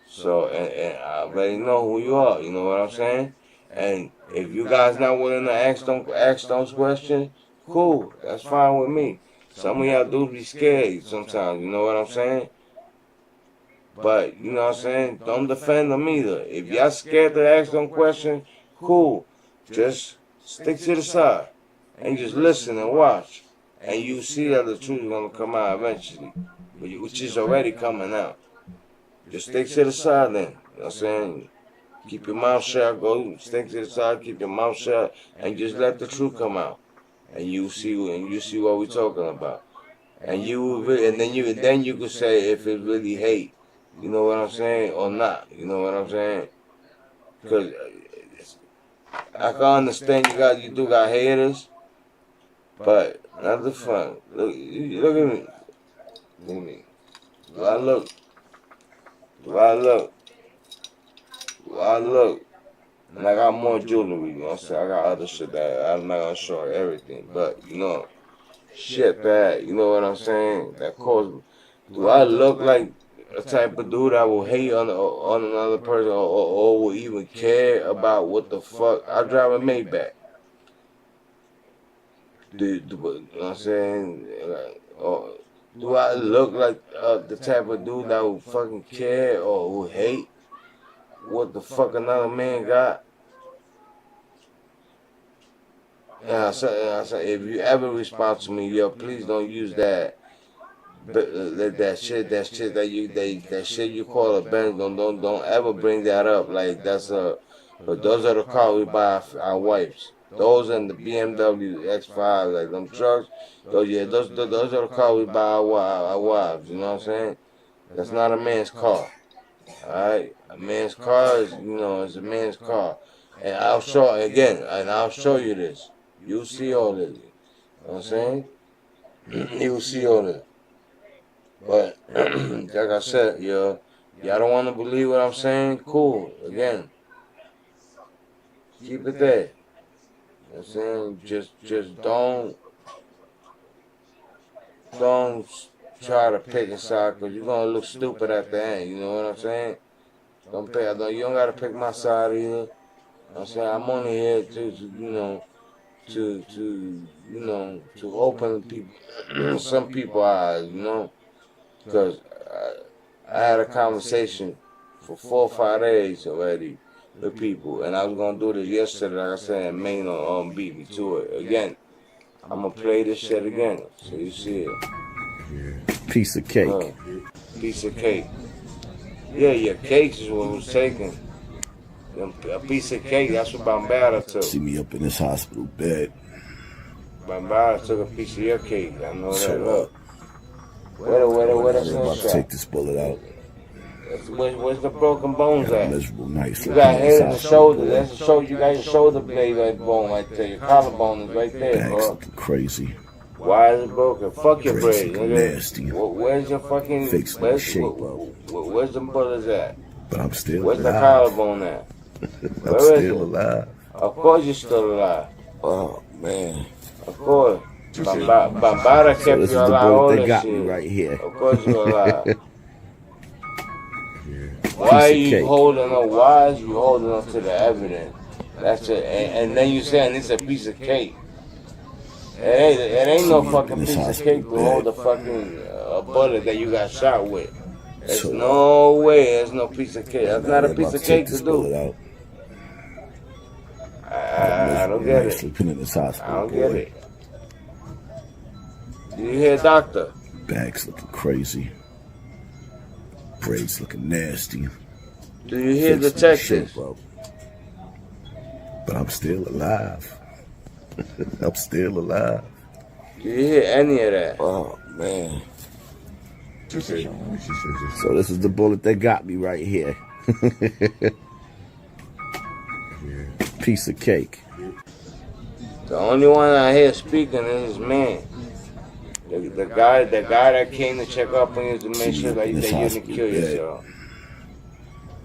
So, and I already know who you are. You know what I'm saying? And if you guys not willing to ask those questions, cool. That's fine with me. Some of y'all do be scared sometimes. You know what I'm saying? But, you know what I'm saying? Don't defend them either. If y'all scared to ask them questions, cool. Just stick to the side and just listen and watch. And you see that the truth is going to come out eventually, which is already coming out. Just stick to the side then. You know what I'm saying? Keep your mouth shut, go stick to the side, keep your mouth shut, and just let the truth come out. And you see what we're talking about. And then you could say if it's really hate. You know what I'm saying? Or not. You know what I'm saying? Because I can understand you do got haters, but not the fun. Look at me. Look at me. Do I look? Do I look? Do I look? And I got more jewelry, you know what I'm saying? I got other shit that I'm not gonna show everything, but you know, shit that, you know what I'm saying? That caused. Do I look like a type of dude that will hate on another person or will even care about what the fuck? I drive a Maybach. You know what I'm saying? Or do I look like the type of dude that will fucking care or will hate what the fuck another man got? Yeah, I said, if you ever respond to me, yo, please don't use that shit you call a Benz. Don't ever bring that up. Like but those are the cars we buy our wives. Those and the BMW X5, like them trucks. Those are the cars we buy our wives. You know what I'm saying? That's not a man's car. All right, a man's car is is a man's car, and I'll show you this. You'll see all this. You know what I'm saying? You'll see all this. But, like I said, y'all don't want to believe what I'm saying? Cool. Again, keep it there. You know what I'm saying? Just don't try to pick a side because you're going to look stupid at the end. You know what I'm saying? You don't got to pick my side either. You know what I'm saying? I'm only here to open people, some people's eyes, you know, because I had a conversation for 4 or 5 days already with people, and I was gonna do this yesterday, like I said, and Maine beat me to it again. I'm gonna play this shit again, so you see it. Piece of cake. Piece of cake. Yeah, your cake is what was taken. A piece of cake, that's what Bambara took. See me up in this hospital bed. Bambara took a piece of your cake. I know that. Look. Where the I'm about to take this bullet out. Where's the broken bones at? Miserable nights. You got head in the shoulder. That's the shoulder. You got your shoulder blade right bone right there. Your collarbone is right there, bro. Looking crazy. Why is it broken? Fuck your braid. Nasty. Where's your fucking? Fixing the shape, bro. Where's the bullets at? But I'm still Where's alive. the collarbone at? I'm still alive. Of course you're still alive. Oh man. Of course. Bambara kept this you is the alive. bullet All they that got shit. me right here. Of course you're alive. Why are you holding on? Why is you holding on to the evidence? That's it. And then you saying it's a piece of cake. It ain't no fucking piece of cake to hold a fucking bullet that you got shot with. There's no way. There's no piece of cake. That's not a piece of cake to do. I don't get it. I don't get it. Do you hear, doctor? Bags looking crazy. Braids looking nasty. Do you hear, detectives? But I'm still alive. I'm still alive. Do you hear any of that? Oh, man. So this is the bullet that got me right here. Piece of cake. The only one I hear speaking is his man. The guy that came to check up on you to make sure that you didn't kill yourself.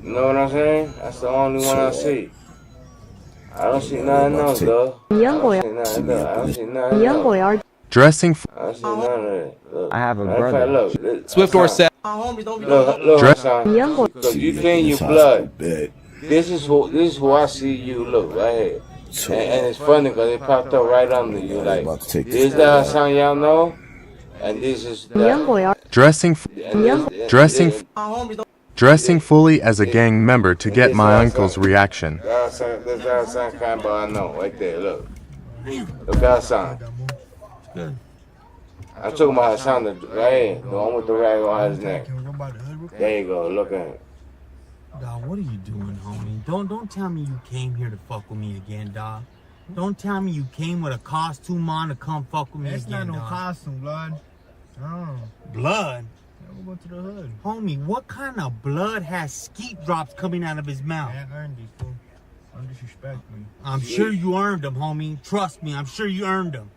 You know what I'm saying? That's the only one I see. I don't see nothing else, though. I don't see nothing else. Dressing for I don't see none of it. Look. I have a brother. Look, Swift or set. Look, son. Because you clean your blood. This is who I see you look right here. And it's funny because it popped up right under you. Like, this is the Hassan y'all know, and this is the Dressing for. Dressing. Dressing fully as a gang member to get my uncle's reaction. That's Hassan kind, but I know right there. Look at Hassan. I'm talking about Hassan, right here, the one with the rag on his neck. There you go. Look at him. Dog, what are you doing, homie? Don't tell me you came here to fuck with me again, dog. Don't tell me you came with a costume on to come fuck with me again, That's not no dog. costume, blood. No. Blood? Yeah, we'll go to the hood. Homie, what kind of blood has skeet drops coming out of his mouth? I earned these, fool. Don't disrespect me. I'm sure you earned them, homie. Trust me, I'm sure you earned them.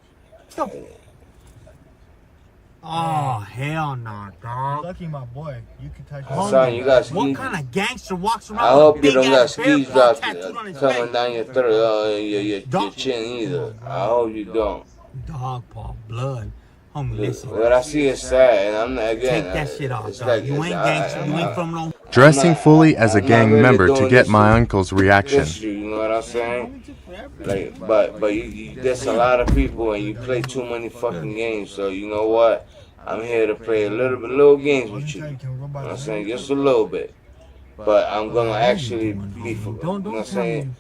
Oh, hell no, dog. Lucky my boy. You can touch Homie, Son, you got what skis. kind of gangster walks around I hope with you a don't got big-ass bear skis claw dropped tattooed on his coming face? down your throat, your chin either. I hope you don't. Dog paw blood. Homie, listen. What I see is sad, and I'm not again. Take that shit off, it's dog. like- You ain't gangster. You ain't from no... Dressing fully as a I'm not gang really member to doing get this my to uncle's reaction. diss you know what I'm saying? Like, but you diss a lot of people, and you play too many fucking games. So you know what? I'm here to play a little games with you. You know what I'm saying? Just a little bit. But I'm gonna actually be for, you know what I'm saying?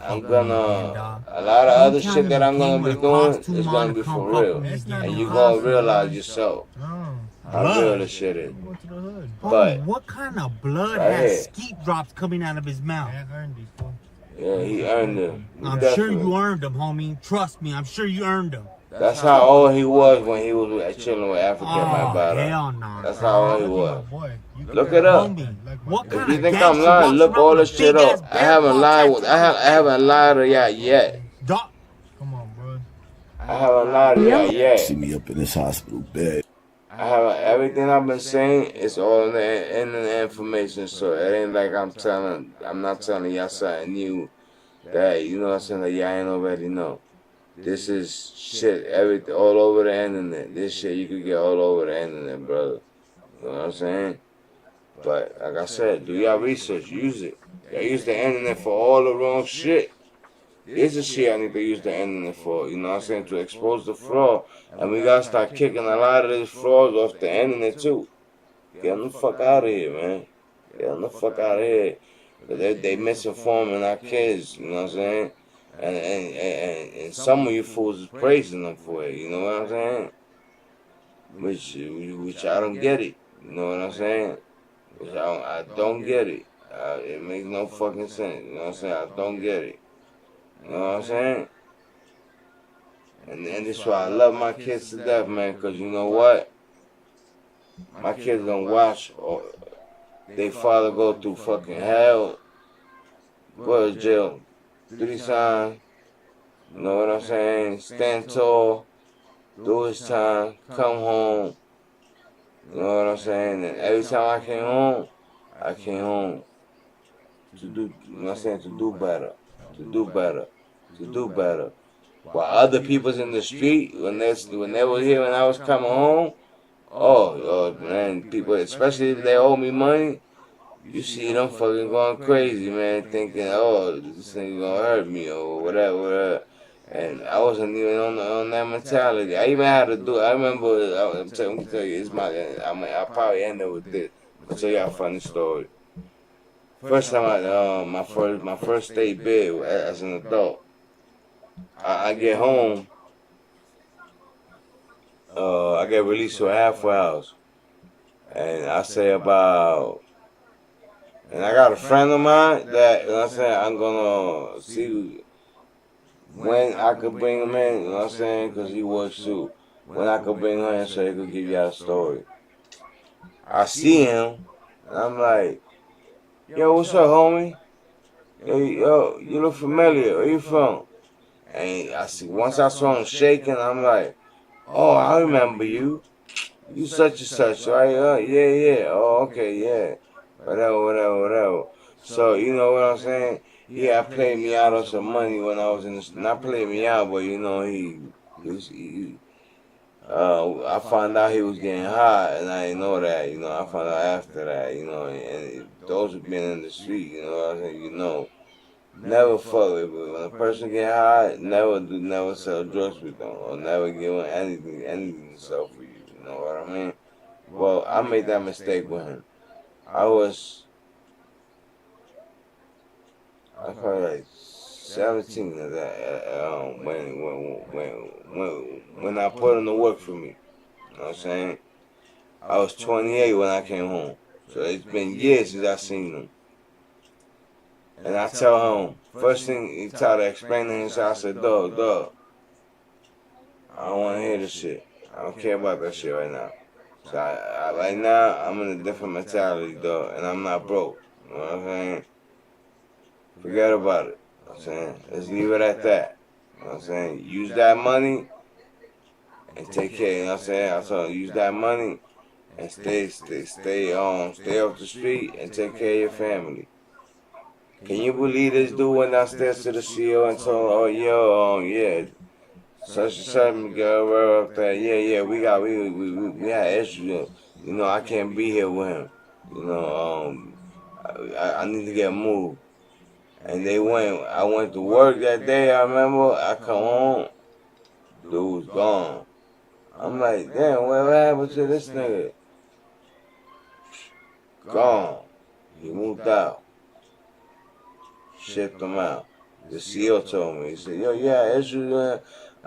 I'm gonna, a lot of other shit that I'm gonna be doing is gonna be for real. And you gonna realize yourself how real this shit is. Go to the hood. But, what kind of blood right has here. skeet drops coming out of his mouth? I earned these, fool. Yeah, he earned it. I'm sure you earned them, homie. Trust me, I'm sure you earned them. That's how old he was when he was chilling with African Oh, man hell no. That's how old he Lucky was. my boy. You can Look it up. Homie, what If kind you of think gangster I'm lying, walks look around all with this a shit big-ass up. bear I haven't claw lied tattooed I on his haven't lied to y'all yet. face? Dog. Come on, bro. I haven't lied to y'all yet. See me up in this hospital bed. I haven't, everything I've been saying is all in the information, so it ain't like I'm not telling y'all something new that, you know what I'm saying, that y'all ain't already know. This is shit, everything, all over the internet. This shit you could get all over the internet, brother. You know what I'm saying? But, like I said, do y'all research, use it. Y'all use the internet for all the wrong shit. This is shit I need to use the internet for, you know what I'm saying, to expose the fraud. And we gotta start kicking a lot of these frauds off the internet too. Get them the fuck out of here, man. Get them the fuck out of here. They misinforming our kids, you know what I'm saying? And some of you fools is praising them for it, you know what I'm saying? Which I don't get it, you know what I'm saying? Which I don't get it. It makes no fucking sense, you know what I'm saying? I don't get it. You know what I'm saying? And this is why I love my kids to death, man, because you know what? My kids gonna watch their father go through fucking hell, go to jail 3 times, you know what I'm saying? Stand tall, do his time, come home, you know what I'm saying? And every time I came home to do, you know what I'm saying, to do better, to do better, to do better. While other people's in the street, when they were here when I was coming home, oh man, people, especially if they owe me money, you see them fucking going crazy, man, thinking, oh, this thing gonna hurt me or whatever. And I wasn't even on that mentality. I even had to do. I remember. I'm tell you, it's I'll probably end it with this. I'll tell you a funny story. First time my first state bid as an adult. I get home. I get released to a halfway house, and I say about. And I got a friend of mine that, you know what I'm saying, I'm gonna see when I could bring him in, you know what I'm saying, because he works too. When I could bring him in so he could give you a story. I see him, and I'm like, yo, what's up, homie? Yo, you look familiar. Where you from? And I see, once I saw him shaking, I'm like, oh, I remember you. You such and such, right? Yeah. Oh, okay, yeah. Whatever. So, you know what I'm saying? He had played me out of some money when I was in the, not played me out, but you know, I found out he was getting high, and I didn't know that, you know, I found out after that, you know, and those who've been in the street, you know what I'm saying, you know, never fuck with, but when a person get high, never sell drugs with them, or never give them anything to sell for you, you know what I mean? Well, I made that mistake with him. I was probably like 17 of that. When I put in the work for me. You know what I'm saying? I was 28 when I came home. So it's been years since I seen him. And I tell him, first thing he tried to explain to himself, I said, dog, I don't want to hear this shit. I don't care about that shit right now. So right now, I'm in a different mentality, dog, and I'm not broke. You know what I'm saying? Forget about it. You know what I'm saying? Let's leave it at that. You know what I'm saying? Use that money and take care. You know what I'm saying? I told him, use that money and stay off the street and take care of your family. Can you believe this dude went downstairs to the CEO and told him, oh, yo, yeah, such and such girl up there, yeah, we had issues. You know, I can't be here with him. You know, I need to get moved. And I went to work that day, I remember, I come home, dude was gone. I'm like, damn, what happened to this nigga? Gone. He moved out. Shipped him out. The CEO told me, he said, yo, you had issues?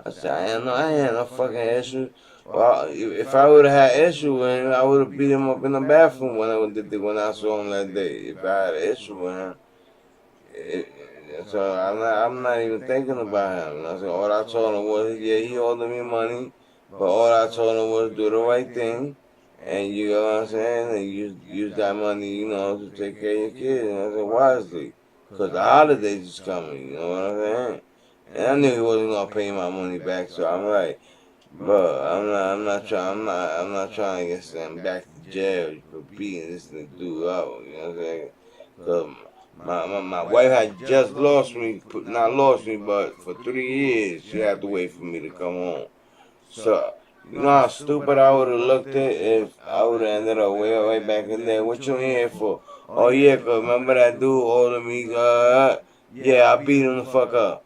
I said, I ain't no fucking issue. Well, if I would have had issue with him, I would have beat him up in the bathroom when I saw him that day. If I had an issue with him, so I'm not even thinking about him. I said, all I told him was, yeah, he owed me money, but all I told him was do the right thing, and you know what I'm saying, and use that money, you know, to take care of your kids. And I said, wisely, because the holidays is coming. You know what I'm saying? And I knew he wasn't gonna pay my money back, so I'm like, bro, I'm not trying to get sent back to jail for beating this dude up. You know what I'm saying? 'Cause my wife had just lost me, not lost me, but for 3 years she had to wait for me to come home. So you know how stupid I would have looked at if I would have ended up way back in there. What you in here for? Oh yeah, 'cause remember that dude older me? Yeah, I beat him the fuck up.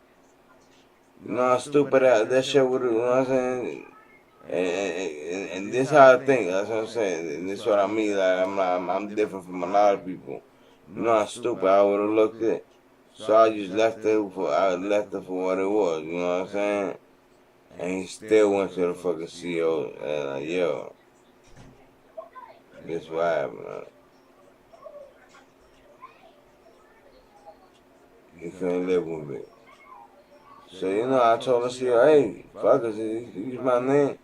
You know how stupid that shit would have, you know what I'm saying? And this how I think, that's what I'm saying. And this what I mean, like I'm different from a lot of people. You know how stupid I would have looked at. So I just left it for what it was, you know what I'm saying? And he still went to the fucking CEO and like, yo, this what happened. He couldn't live with me. So, you know, I told the CEO, hey, fuck us, use my name.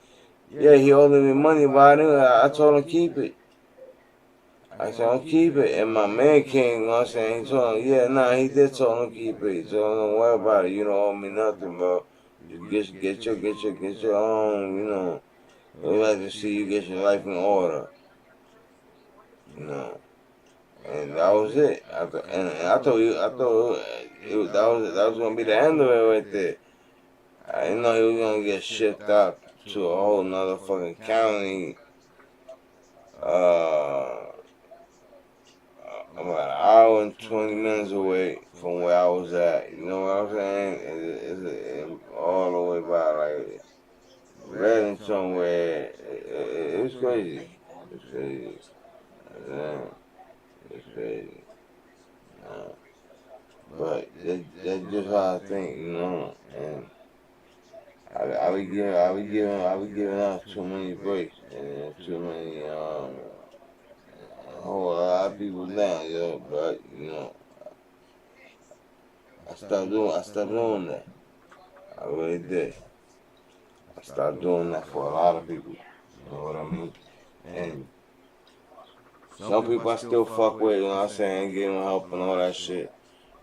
Yeah, he owed me money, but I told him keep it. I told him keep it. And my man came, you know what I'm saying? He told him, yeah, nah, he did tell him keep it. He told him, don't worry about it. You don't owe me nothing, bro. Just get your own, you know. We'd like to see you get your life in order. You know. And that was it. And I thought that was gonna be the end of it right there. I didn't know he was gonna get shipped out to a whole nother fucking county. About an hour and 20 minutes away from where I was at. You know what I'm saying? It's all the way by like Reading somewhere. It was crazy. It's crazy. Yeah, it's crazy. But that's just how I think, you know. And I be giving out too many breaks and too many hold a lot of people down, yo. But you know, I stopped doing that. I really did. I stopped doing that for a lot of people. You know what I mean? And some people I still fuck with, you know what I'm saying, give them help and all that shit.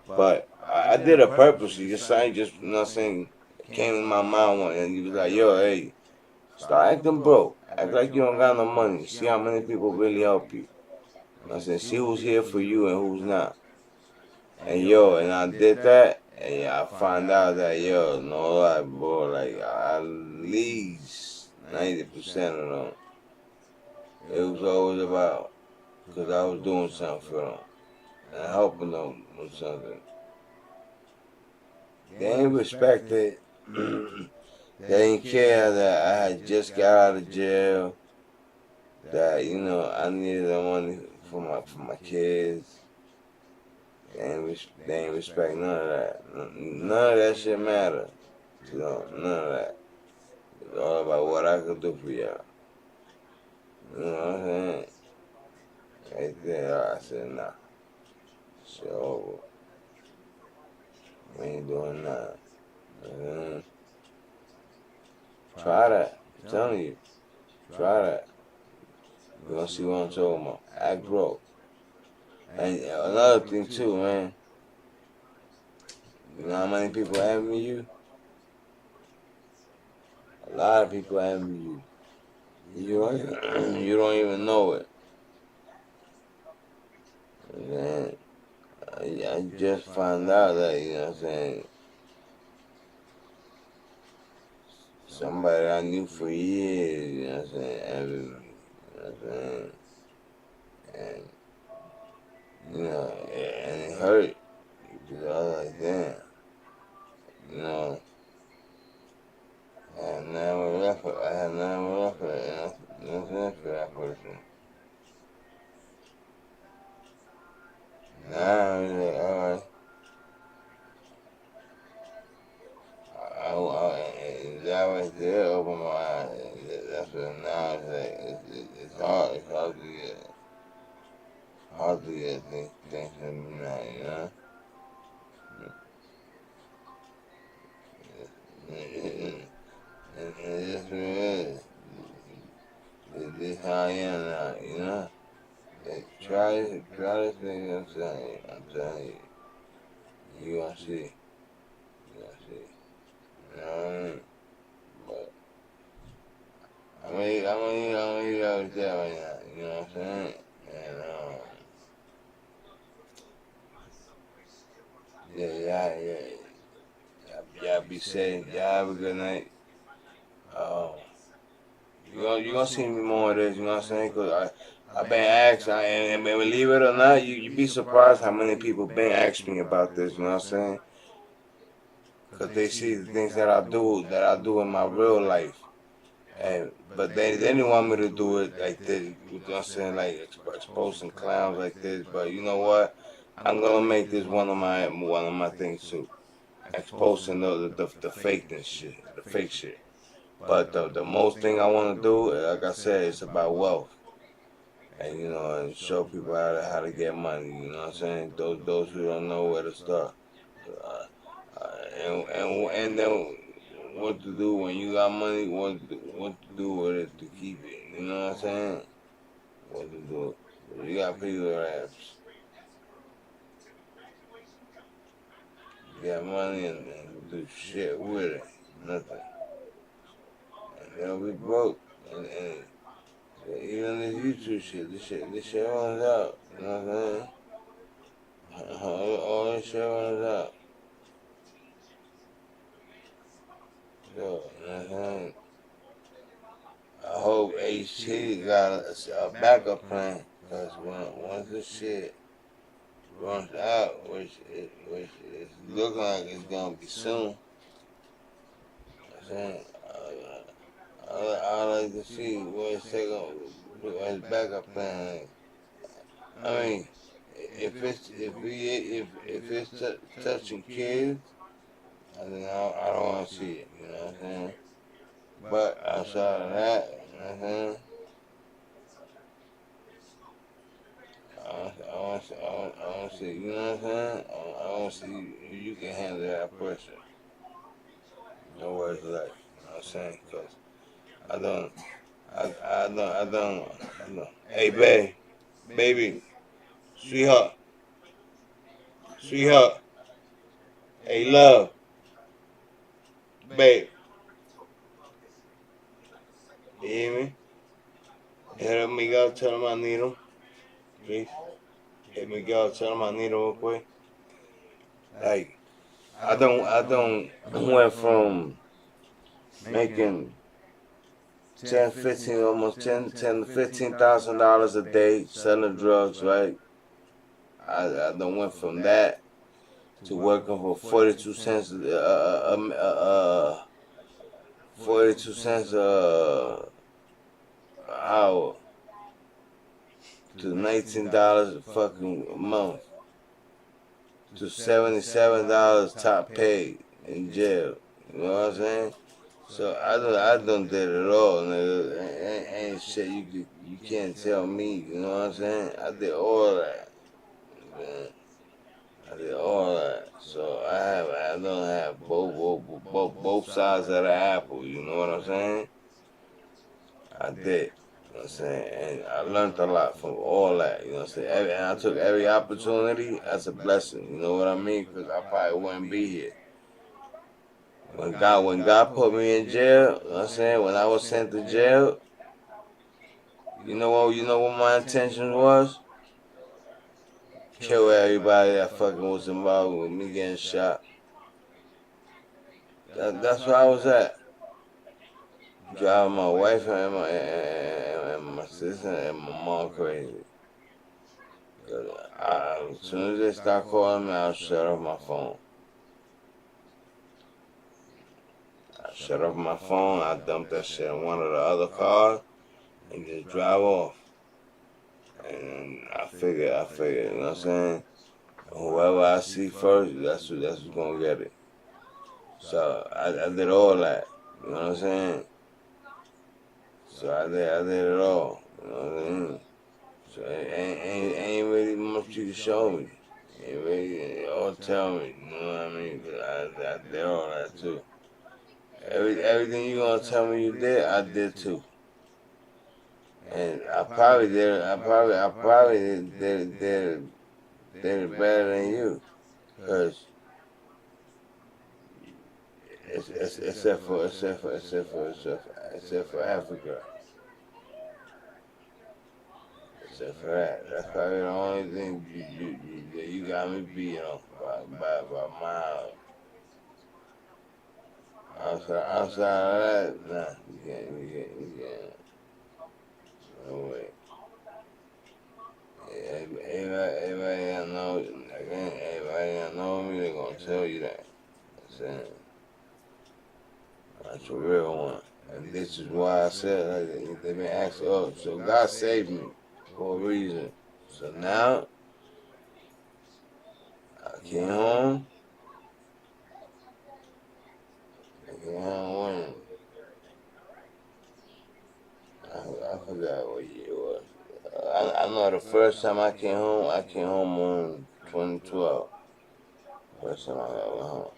But I did it purposely. You know what I'm saying, it came in my mind one and you was like, yo, hey, start acting broke. Act like you don't got no money. See how many people really help you. You know what I'm saying? See who's here for you and who's not. And yo, and I did that, and yeah, I found out that, yo, no lie, bro, like, at least 90% of them, it was always about, because I was doing something for them, and helping them with something. They ain't respect it. They didn't care that I had just got out of jail, that, you know, I needed the money for my kids. They ain't respect none of that. None of that shit matter. You know, none of that. It's all about what I can do for y'all. You know what I'm saying? Right there, I said, nah. Shit over. We ain't doing nothing. Try that. I'm telling you. Try that. You're gonna see what I'm talking about. Act broke. And another thing too, man. You know how many people envy you? A lot of people envy you. You don't even know it. And I just found out that, you know what I'm saying, somebody I knew for years, you know what I'm saying, envied me. You know what I'm saying? And, you know, and it hurt. Because I was like, damn. You know, I had never left it. I had never left it. You know what I'm saying, for that person. Now I'm like, alright. That right there opened my eyes. That's what now it's like. It's hard. It's hard to get things in the night, you know? And it just really is. This how I am now, you know? Like, try this thing, I'm telling you. You gonna see. You gonna see. You know what I mean? But I'm gonna eat out there right now, you know what I'm saying? And y'all be safe. Y'all have a good night. You gonna see me more of this, you know what I'm saying? Cause I've been asked, and believe it or not, you be surprised how many people been asking me about this, you know what I'm saying? Cause they see the things that I do in my real life. But they didn't want me to do it like this, you know what I'm saying, like exposing clowns like this. But you know what? I'm gonna make this one of my things too. Exposing the fakeness shit, the fake shit. But the most thing I want to do, like I said, it's about wealth, and you know, and show people how to get money. You know what I'm saying? Those who don't know where to start, and then what to do when you got money, what to do with it to keep it. You know what I'm saying? What to do? You got people that got money and do shit with it, nothing, and they'll be broke. And even this YouTube shit, this shit runs out. You know what I'm saying? All this shit runs out. So, you know what I'm saying? I hope HT got a backup plan, because once this shit runs out, which it's looking like it's gonna be soon, you know what I'm saying? I like to see what his backup plan is. I mean, if it's touching kids, then I don't want to see it. You know what I'm saying? But outside of that, you know what I'm saying? I want to see. You know what I'm saying? I want to see if you can handle that pressure. No words like, you know what I'm saying? Because I don't. Hey, baby, sweetheart. Hey, love, babe. You hear me? Hit Miguel, tell him I need him, please. Hit Miguel, tell him I need him real quick. Like, I don't went from making 10, 15, almost 10 to $15,000 a day selling drugs, right? I done went from that to working for 42 cents 42 cents an hour. to $19 a fucking month to $77 top paid in jail. You know what I'm saying? So I done did it all, nigga. Ain't shit you can't tell me. You know what I'm saying? I did all that, man. I did all that. So I don't have both sides of the apple. You know what I'm saying? I did. You know what I'm saying? And I learned a lot from all that. You know what I'm saying? And I took every opportunity as a blessing. You know what I mean? Because I probably wouldn't be here. When God put me in jail, you know what I'm saying? When I was sent to jail, you know what my intention was? Kill everybody that fucking was involved with me getting shot. That's where I was at. Driving my wife and my sister and my mom crazy. As soon as they start calling me, I'll shut off my phone. I shut off my phone, I dump that shit in one of the other cars and just drive off. And I figure, you know what I'm saying? Whoever I see first, that's who's gonna get it. So I did all that, you know what I'm saying? So I did it all, you know what I mean? So ain't really much you can show me. Ain't really all tell me, you know what I mean? Cause I did all that too. Everything you gonna tell me you did, I did too. And I probably did it better than you. Cause except for Africa. Except for that. That's probably the only thing you got me beat on by miles. Outside of that, nah, you can't. No way. Everybody that know me, they gonna tell you that. I'm saying, that's a real one. And this is why I said, like, they've been asking, oh, so God saved me for a reason. So now, I came home. When? I forgot what year it was. I know the first time I came home on 2012. First time I went home.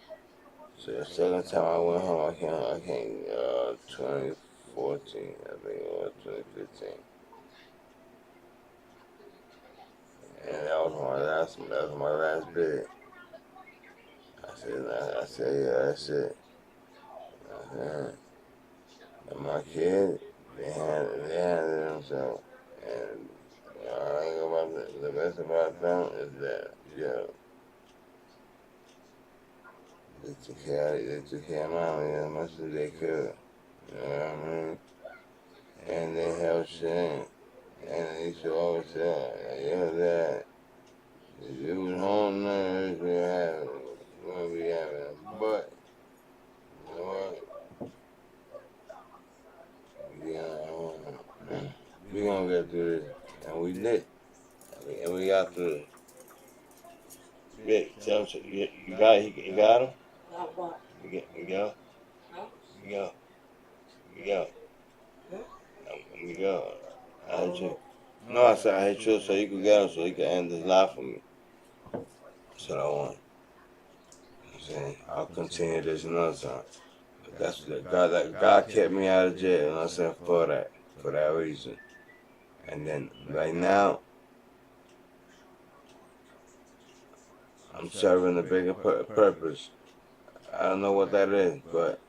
So the second time I went home, I came 2014, I think it was 2015. And that was my last bid. I said, yeah, that's it. And my kid, they handled themselves. And all I think about the best about them is that, yeah, they took care of mommy as much as they could. You know what I mean? And they held shit in. And they used to always say, yo, Dad, if you was home now, you would be having a butt. You know what? We gonna get through this. And we did. And we got through it. Yeah, tell him, you got him? Got what? You go? Huh? You go? You go? You go? I hit you. No, I said I hit you so you could get him so you could end this life for me. That's what I want. I'm saying, I'll continue this another time. But that's God kept me out of jail, you know what I'm saying, for that reason. And then right now, I'm serving a bigger purpose. I don't know what that is, but,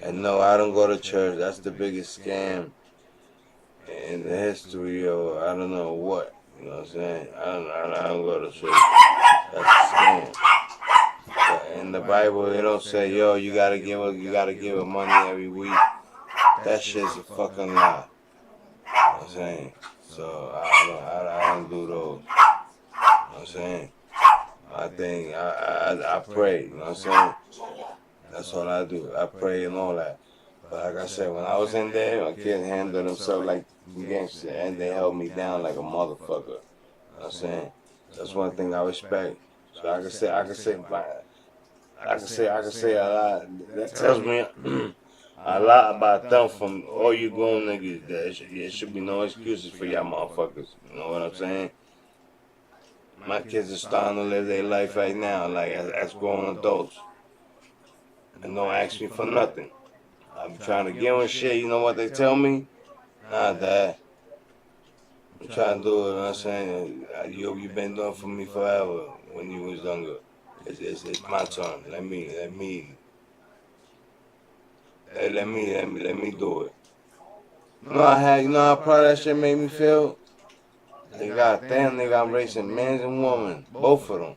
and no, I don't go to church. That's the biggest scam in the history of I don't know what. You know what I'm saying? I don't go to church. That's a scam. But in the Bible, they don't say, yo, you gotta give her money every week. That shit's a fucking lie. You know what I'm saying? So I don't do those. You know what I'm saying? I think I pray, you know what I'm saying? That's all I do. I pray and all that. But like I said, when I was in there, my kid handled himself like gangster, and they held me down like a motherfucker. You know what I'm saying? That's one thing I respect. So I can say a lot. That tells me a lot about them from all you grown niggas. There should be no excuses for y'all motherfuckers. You know what I'm saying? My kids are starting to live their life right now, like as grown adults, and don't ask me for nothing. I'm trying to give them shit. You know what they tell me? Nah, Dad. I'm trying to do it. You know what I'm saying? You've been doing for me forever when you was younger. It's my turn. Let me do it. You know how proud that shit made me feel? They got damn nigga, I'm racing men and women. Both of them.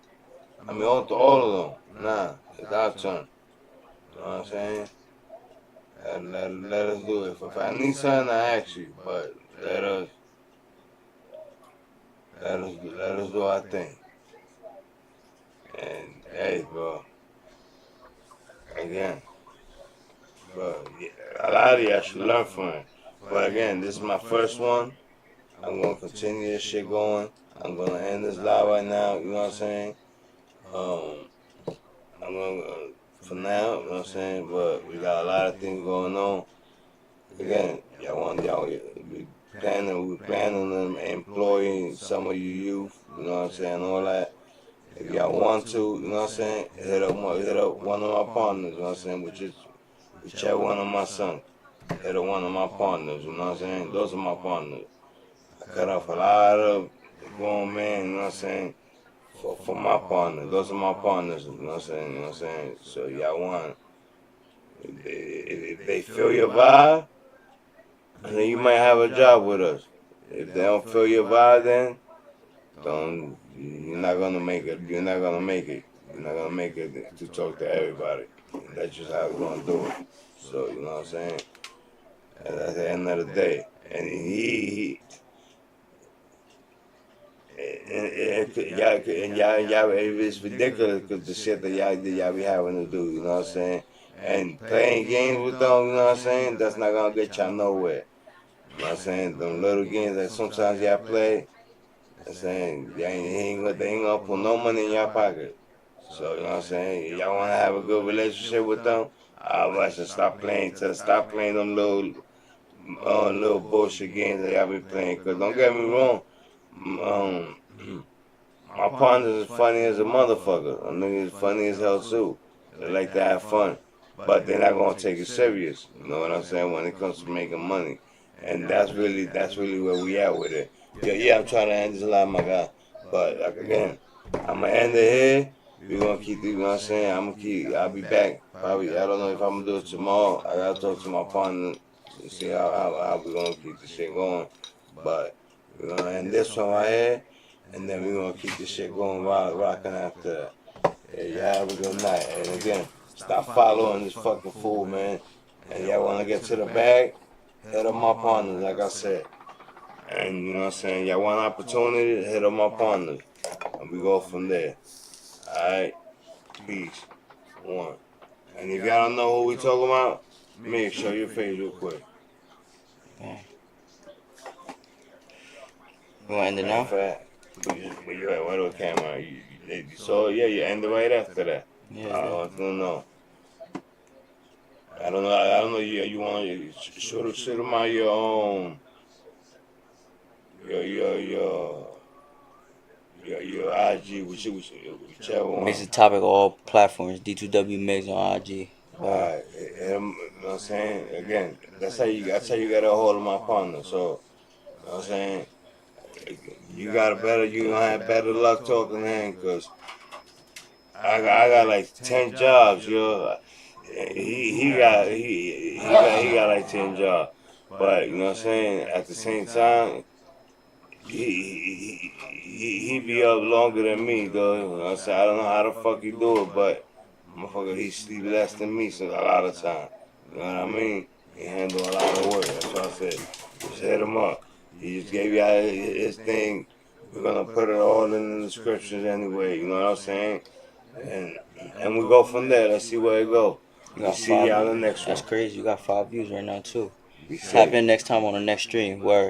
I mean all of them. Nah, it's our turn. You know what I'm saying? Let us do it. If I need something, I ask you. But let us do our thing. And hey, bro. Again, bro, a lot of y'all should learn from it. But again, this is my first one. I'm gonna continue this shit going. I'm gonna end this live right now. You know what I'm saying? I'm gonna for now. You know what I'm saying? But we got a lot of things going on. Again, we planning on employing some of you youth. You know what I'm saying? All that. If y'all want to, you know what I'm saying? Hit up one of my partners. You know what I'm saying? Whichever one of my sons. Hit up one of my partners. You know what I'm saying? Those are my partners. I cut off a lot of grown men, you know what I'm saying, for my partners. Those are my partners, you know what I'm saying, you know what I'm saying? So y'all want, if they feel your vibe, then you might have a job with us. If they don't feel your vibe, then you're not gonna make it. You're not gonna make it. You're not gonna make it to talk to everybody. That's just how we're gonna do it. So you know what I'm saying? And at the end of the day, and y'all, it's ridiculous because the shit that y'all be having to do, you know what I'm saying? And playing games with them, you know what I'm saying? That's not gonna get y'all nowhere. You know what I'm saying? Them little games that sometimes y'all play, I'm saying they ain't gonna put no money in your pocket. So you know what I'm saying? Y'all wanna have a good relationship with them? I should stop playing them little bullshit games that y'all be playing. Cause don't get me wrong, my partners is funny as a motherfucker. Them niggas is funny as hell too. They like to have fun, but they're not gonna take it serious. You know what I'm saying? When it comes to making money, and that's really where we at with it. Yeah, I'm trying to end this live, my guy. But like, again, I'm gonna end it here. We're gonna keep, you know what I'm saying? I'll be back. Probably, I don't know if I'm gonna do it tomorrow. I gotta talk to my partner to see how we're gonna keep this shit going. But we're gonna end this one right here, and then we're gonna keep this shit going rocking after that. Yeah, y'all have a good night. And again, stop following this fucking fool, man. And y'all wanna get to the bag? Hit up my partners, like I said. And you know what I'm saying? Y'all want opportunity? Hit up my partners. And we go from there. Alright? Peace. One. And if y'all don't know who we talking about, make sure your face real quick. Yeah. You want to end it now? But you're at where the camera? So yeah, you end it right after that. Yeah. I don't know. I don't know. You want to shoot them out your IG, whichever one. Mix the topic on all platforms. D2W Mix on IG. Alright, you know what I'm saying? Again, that's how you get a hold of my partner. So, you know what I'm saying? You gonna have better luck talking to him, cause I got like 10 jobs, yo. He got like 10 jobs. But you know what I'm saying? At the same time, he be up longer than me, though. You know what I'm saying? I don't know how the fuck he do it, but motherfucker, he sleep less than me a lot of time. You know what I mean? He handle a lot of work. That's what I said. Just hit him up. He just gave you his thing. We're gonna put it all in the descriptions anyway. You know what I'm saying? And we go from there. Let's see where it go. You got See you on the views. next one. That's crazy. You got 5 views right now too. Be Tap safe. in next time on the next stream. Word.